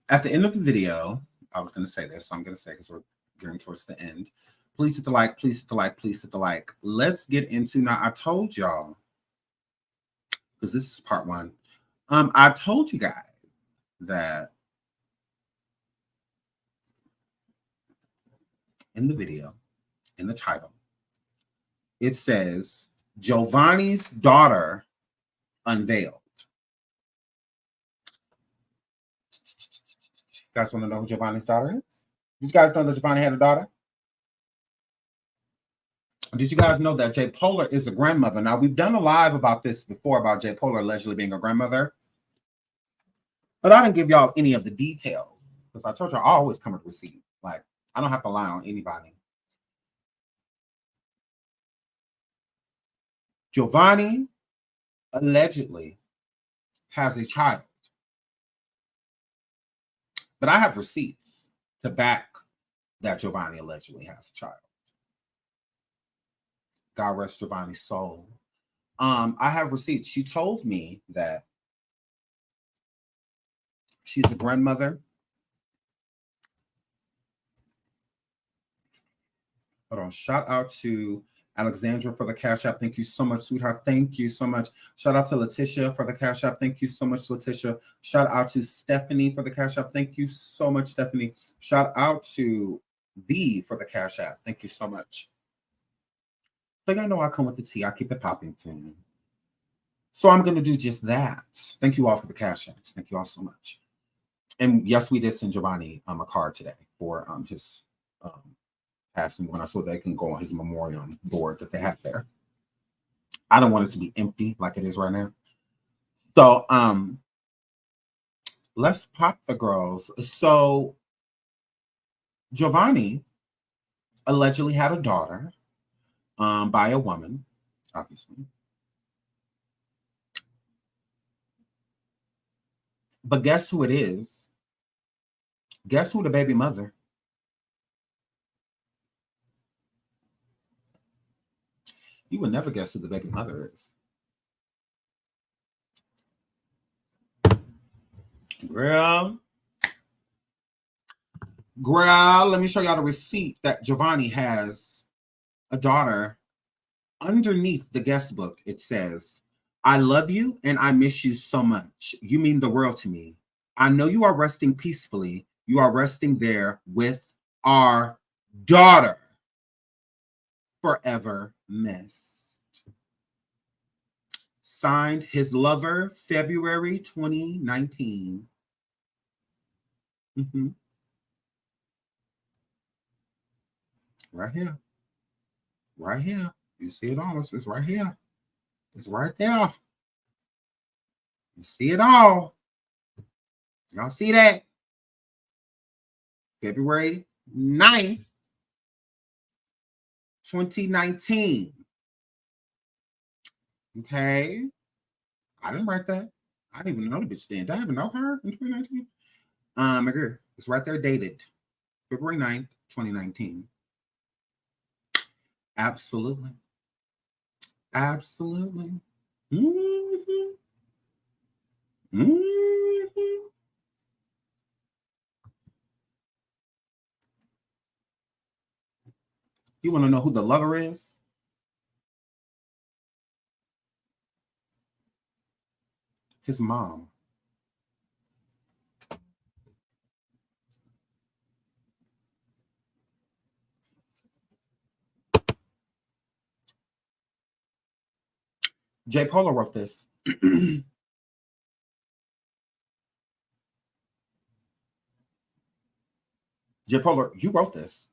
at the end of the video, I was going to say this. So I'm going to say because we're getting towards the end. Please hit the like. Please hit the like. Please hit the like. Let's get into now. I told y'all because this is part one. I told you guys that in the video, in the title, it says Giovanni's daughter unveiled. You guys want to know who Giovanni's daughter is? Did you guys know that Giovanni had a daughter? Did you guys know that J. Polar is a grandmother? Now, we've done a live about this before about J. Polar allegedly being a grandmother. But I didn't give y'all any of the details because I told you I always come with receipt. Like, I don't have to lie on anybody. Giovanni allegedly has a child. But I have receipts to back that Giovanni allegedly has a child. God rest Giovanni's soul. I have receipts. She told me that she's a grandmother. Hold on. Shout out to Alexandra for the Cash App. Thank you so much, sweetheart. Thank you so much. Shout out to Letitia for the Cash App. Thank you so much, Letitia. Shout out to Stephanie for the Cash App. Thank you so much, Stephanie. Shout out to V for the Cash App. Thank you so much. So y'all know I come with the tea. I keep it popping too. So I'm going to do just that. Thank you all for the Cash Apps. Thank you all so much. And yes, we did send Giovanni a card today for his passing, when I saw they can go on his memorial board that they have there. I don't want it to be empty like it is right now. So let's pop the girls. So Giovanni allegedly had a daughter by a woman, obviously. But guess who it is? Guess who the baby mother? You would never guess who the baby mother is. Girl, let me show y'all the receipt that Giovanni has a daughter. Underneath the guest book, it says, I love you and I miss you so much. You mean the world to me. I know you are resting peacefully. You are resting there with our daughter. Forever missed. Signed, his lover, February 2019. Right here. Right here. You see it all. It's right here. It's right there. You see it all. Y'all see that? February 9th, 2019. Okay. I didn't write that. I didn't even know the bitch then. Did I even know her in 2019? Agree. It's right there dated. February 9th, 2019. Absolutely. Absolutely. Mm-hmm. Mm-hmm. You want to know who the lover is? His mom. J. Polo wrote this. J. Polo, you wrote this.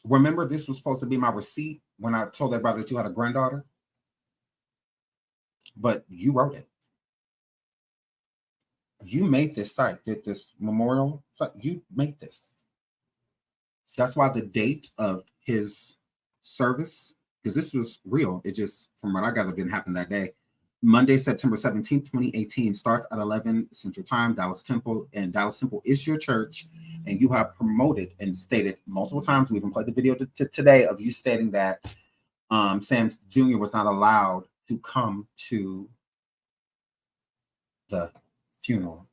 Remember, this was supposed to be my receipt when I told everybody that you had a granddaughter? But you wrote it. You made this site, did this memorial site. You made this. That's why the date of his service, because this was real. It just, from what I gather, didn't happen that day. Monday, September 17th, 2018, starts at 11 Central Time, Dallas Temple. And Dallas Temple is your church. And you have promoted and stated multiple times, we even played the video today of you stating that Sam Jr. was not allowed to come to the funeral.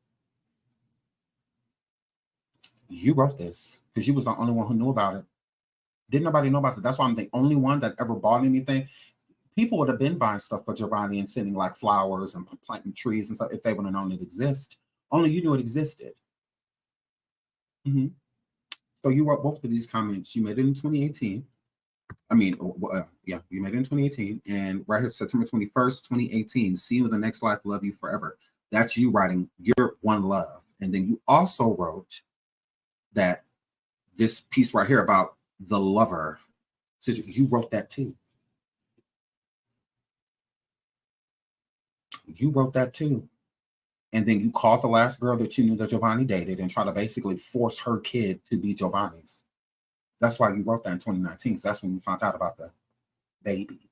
You wrote this because you was the only one who knew about it. Didn't nobody know about it. That's why I'm the only one that ever bought anything. People would have been buying stuff for Giovanni and sending like flowers and planting trees and stuff if they would have known it existed. Only you knew it existed. So you wrote both of these comments. You made it in 2018. I mean, yeah, you made it in 2018. And right here, September 21st, 2018. See you in the next life. Love you forever. That's you writing your one love. And then you also wrote that this piece right here about the lover. So you wrote that too. You wrote that too. and then you called the last girl that you knew that Giovanni dated and try to basically force her kid to be Giovanni's. That's why you wrote that in 2019, because that's when you found out about the baby.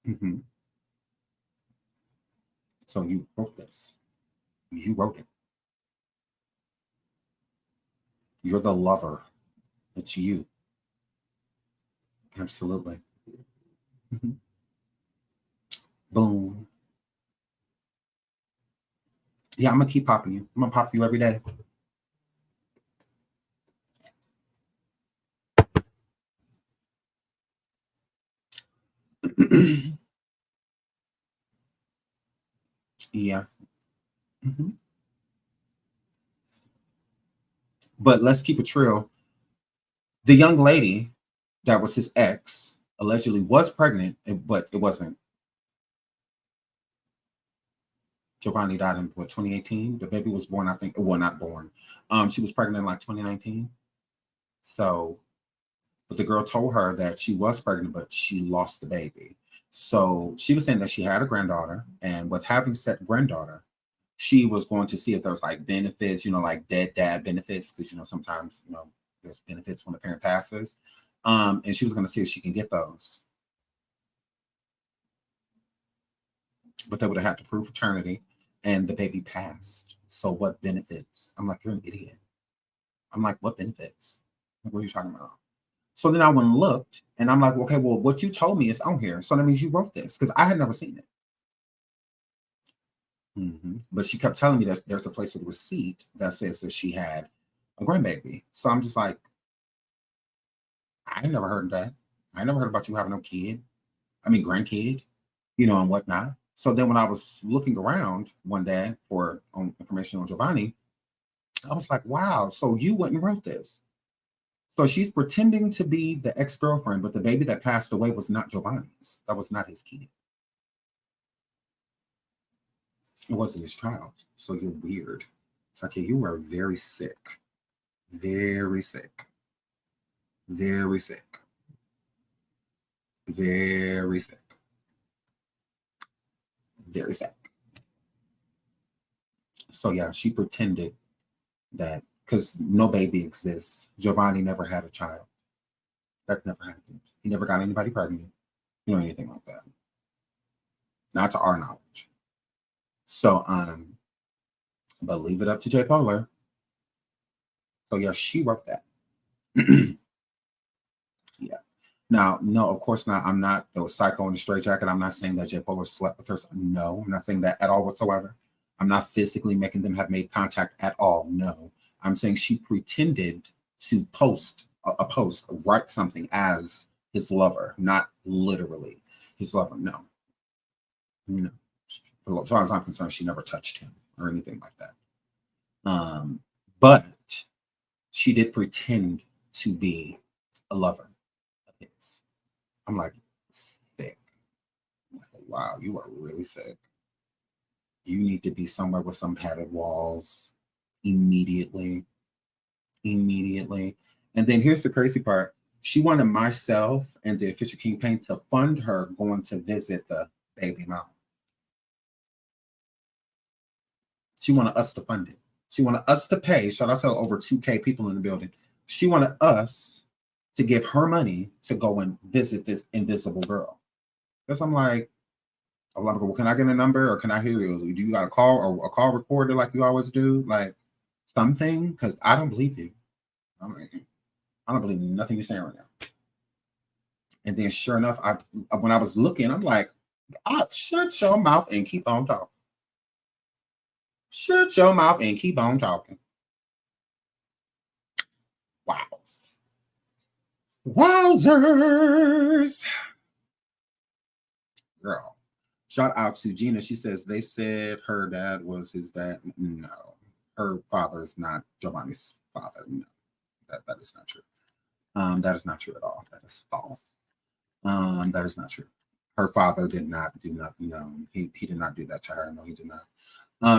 Mm-hmm. So you wrote this. You wrote it. You're the lover. It's you. Absolutely. Mm-hmm. Boom. Yeah, I'm gonna keep popping you. I'm gonna pop you every day. Yeah. Mm-hmm. But let's keep it real. The young lady that was his ex allegedly was pregnant, but it wasn't. Jovani died in what, 2018? The baby was born, I think. Well, not born. She was pregnant in like 2019. So, but the girl told her that she was pregnant, but she lost the baby. So she was saying that she had a granddaughter, and with having said granddaughter, she was going to see if there was like benefits, you know, like dead dad benefits, because you know sometimes you know there's benefits when the parent passes. And she was going to see if she can get those. But they would have had to prove paternity, and the baby passed. So what benefits? I'm like, you're an idiot. I'm like, what benefits? Like, what are you talking about? So then I went and looked, and I'm like, okay, well, what you told me is on here. So that means you wrote this, because I had never seen it. Mm-hmm. But she kept telling me that there's a place with a receipt that says that she had a grandbaby. So I'm just like, I never heard of that. I never heard about you having no kid. I mean, grandkid, you know, and whatnot. So then when I was looking around one day for information on Giovanni, I was like, wow, so you went and wrote this. So she's pretending to be the ex-girlfriend, but the baby that passed away was not Giovanni's. That was not his kid. It wasn't his child. So you're weird. It's like, yeah, you are very sick. Very sick. Very sick. Very sick. Very sick. So yeah, she pretended that because no baby exists. Giovanni never had a child. That never happened. He never got anybody pregnant, you know, anything like that. Not to our knowledge. So but leave it up to J. Polar. So yeah, she wrote that. Yeah. Now, no, of course not. I'm not the psycho in the straight jacket. I'm not saying that J. Polar slept with her. No, I'm not saying that at all whatsoever. I'm not physically making them have made contact at all. No. I'm saying she pretended to post a post, write something as his lover, not literally his lover. No. No. As far as I'm concerned, she never touched him or anything like that. But she did pretend to be a lover of his. I'm like, sick. I'm like, wow, you are really sick. You need to be somewhere with some padded walls immediately. Immediately. And then here's the crazy part. She wanted myself and the official campaign to fund her going to visit the baby mom. She wanted us to fund it. She wanted us to pay. Shout out to over 2K people in the building. She wanted us to give her money to go and visit this invisible girl. Because I'm like, well, can I get a number or can I hear you? Do you got a call or a call recorder like you always do? Like something? Because I don't believe you. I'm like, I don't believe nothing you're saying right now. And then sure enough, when I was looking, I'm like, shut your mouth and keep on talking. Shut your mouth and keep on talking. Wow. Wowzers. Girl. Shout out to Gina. She says they said her dad was his dad. No. Her father is not Giovanni's father. No. That is not true. That is not true at all. That is false. That is not true. Her father did not no. He did not do that to her. No, he did not.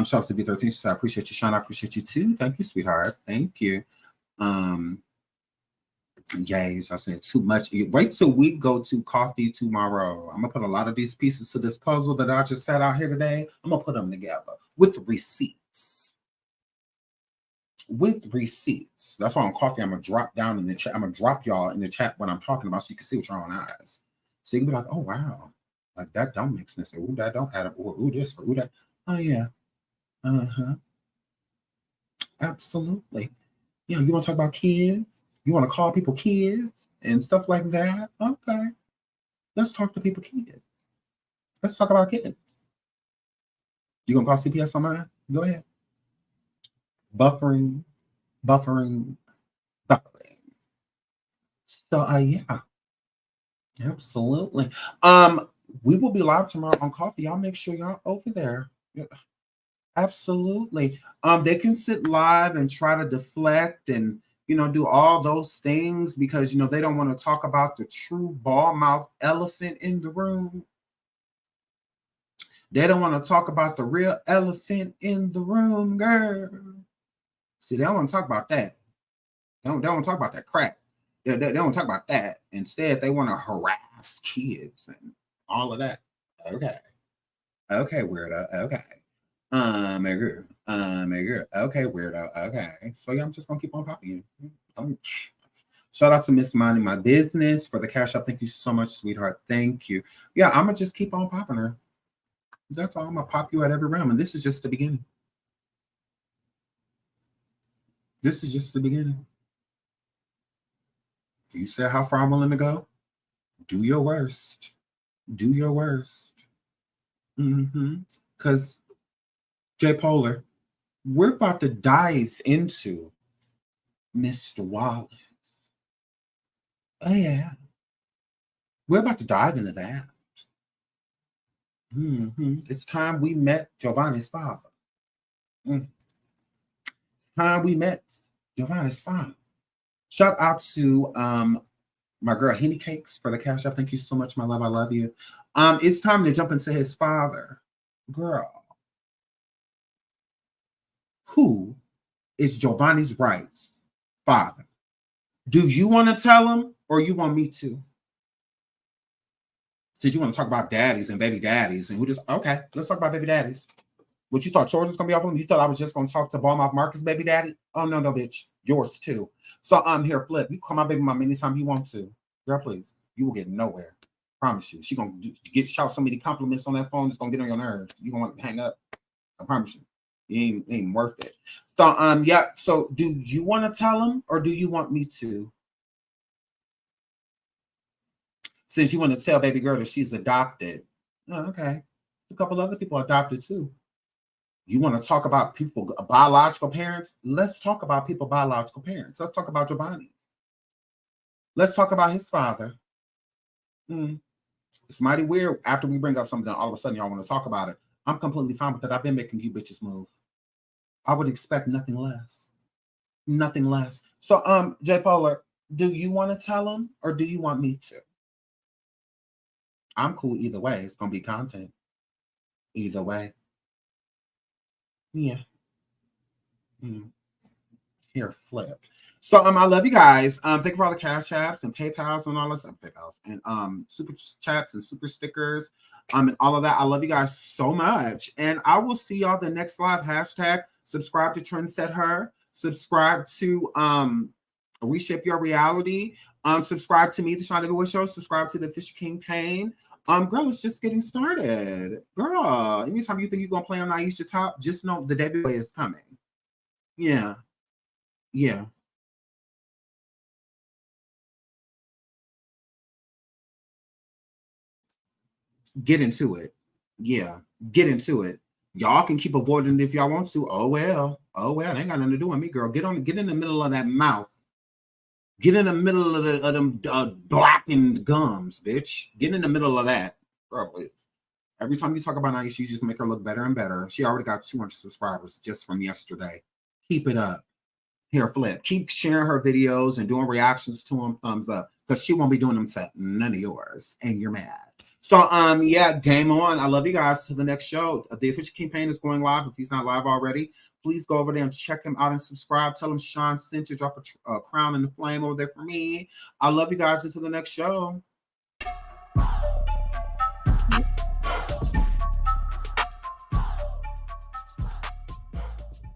Shout out to V13. She said, I appreciate you, Sean. I appreciate you too. Thank you, sweetheart. Thank you. Yes, I said too much. Wait till we go to coffee tomorrow. I'm gonna put a lot of these pieces to this puzzle that I just set out here today. I'm gonna put them together with receipts. With receipts. That's why on coffee, I'm gonna drop down in the chat. I'm gonna drop y'all in the chat what I'm talking about so you can see with your own eyes. So you can be like, oh wow, like that don't make sense. Ooh, that don't add up. Ooh, this or ooh, that. Oh yeah. Uh-huh. Absolutely. You know, you want to talk about kids? You want to call people kids and stuff like that? Okay. Let's talk to people kids. Let's talk about kids. You gonna call CPS on mine? Go ahead. Buffering. So yeah. Absolutely. We will be live tomorrow on coffee. Y'all make sure y'all over there. Yeah. Absolutely. They can sit live and try to deflect and do all those things because they don't want to talk about the true ball mouth elephant in the room. They don't want to talk about the real elephant in the room, girl. See, they don't want to talk about that. They don't want to talk about that crap. They don't want to talk about that. Instead, they want to harass kids and all of that. Okay, weirdo. Okay. My girl. Okay, weirdo. Okay. So yeah, I'm just gonna keep on popping you. Shout out to Miss Minding My Business for the cash up. Thank you so much, sweetheart. Thank you. Yeah, I'm gonna just keep on popping her. That's all. I'm gonna pop you at every round, and this is just the beginning. This is just the beginning. You said how far I'm willing to go. Do your worst. Do your worst. Because J Polar, we're about to dive into Mr. Wallace. Oh yeah. We're about to dive into that. It's time we met Giovanni's father. It's time we met Giovanni's father. Shout out to my girl Henny Cakes for the cash app. Thank you so much, my love. I love you. It's time to jump into his father. Girl. Who is Giovanni's Wright's father? Do you want to tell him or you want me to? Did you want to talk about daddies and baby daddies and who just okay, let's talk about baby daddies. What you thought George was gonna be off of him? You thought I was just gonna talk to Ballmouth Marcus baby daddy? Oh no, bitch. Yours too. So I'm here, Flip. You call my baby mom anytime you want to. Girl, please. You will get nowhere. Promise you. She gonna shout so many compliments on that phone, it's gonna get on your nerves. You gonna want to hang up. I promise you. It ain't worth it. So yeah. So do you want to tell him or do you want me to? Since you want to tell baby girl that she's adopted. Oh, okay. A couple other people adopted too. You want to talk about people, biological parents? Let's talk about people, biological parents. Let's talk about Giovanni's. Let's talk about his father. It's mighty weird. After we bring up something, all of a sudden y'all want to talk about it. I'm completely fine with that. I've been making you bitches move. I would expect nothing less. Nothing less. So, J Polar, do you want to tell him or do you want me to? I'm cool either way. It's gonna be content. Either way. Yeah. Here, Flip. So I love you guys. Thank you for all the cash apps and PayPals and all this PayPals and super chats and super stickers and all of that. I love you guys so much. And I will see y'all the next live. Hashtag subscribe to Trendset Her. Subscribe to Reshape Your Reality. Subscribe to me, the Sean Everywhere Show. Subscribe to the Fisher King Pain. Girl, it's just getting started. Girl, anytime you think you're gonna play on Aisha Top, just know the debut is coming. Yeah. Yeah. Get into it. Yeah. Get into it. Y'all can keep avoiding it if y'all want to. Oh well. They ain't got nothing to do with me, girl. Get in the middle of that mouth. Get in the middle of them blackened gums, bitch. Get in the middle of that. Girl, please. Every time you talk about Aisha, you just make her look better and better. She already got 200 subscribers just from yesterday. Keep it up. Here, Flip. Keep sharing her videos and doing reactions to them. Thumbs up. Because she won't be doing them to none of yours. And you're mad. So yeah, game on. I love you guys. To the next show. The official campaign is going live. If he's not live already, please go over there and check him out and subscribe. Tell him Sean sent you. Drop a crown in the flame over there for me. I love you guys. Until the next show.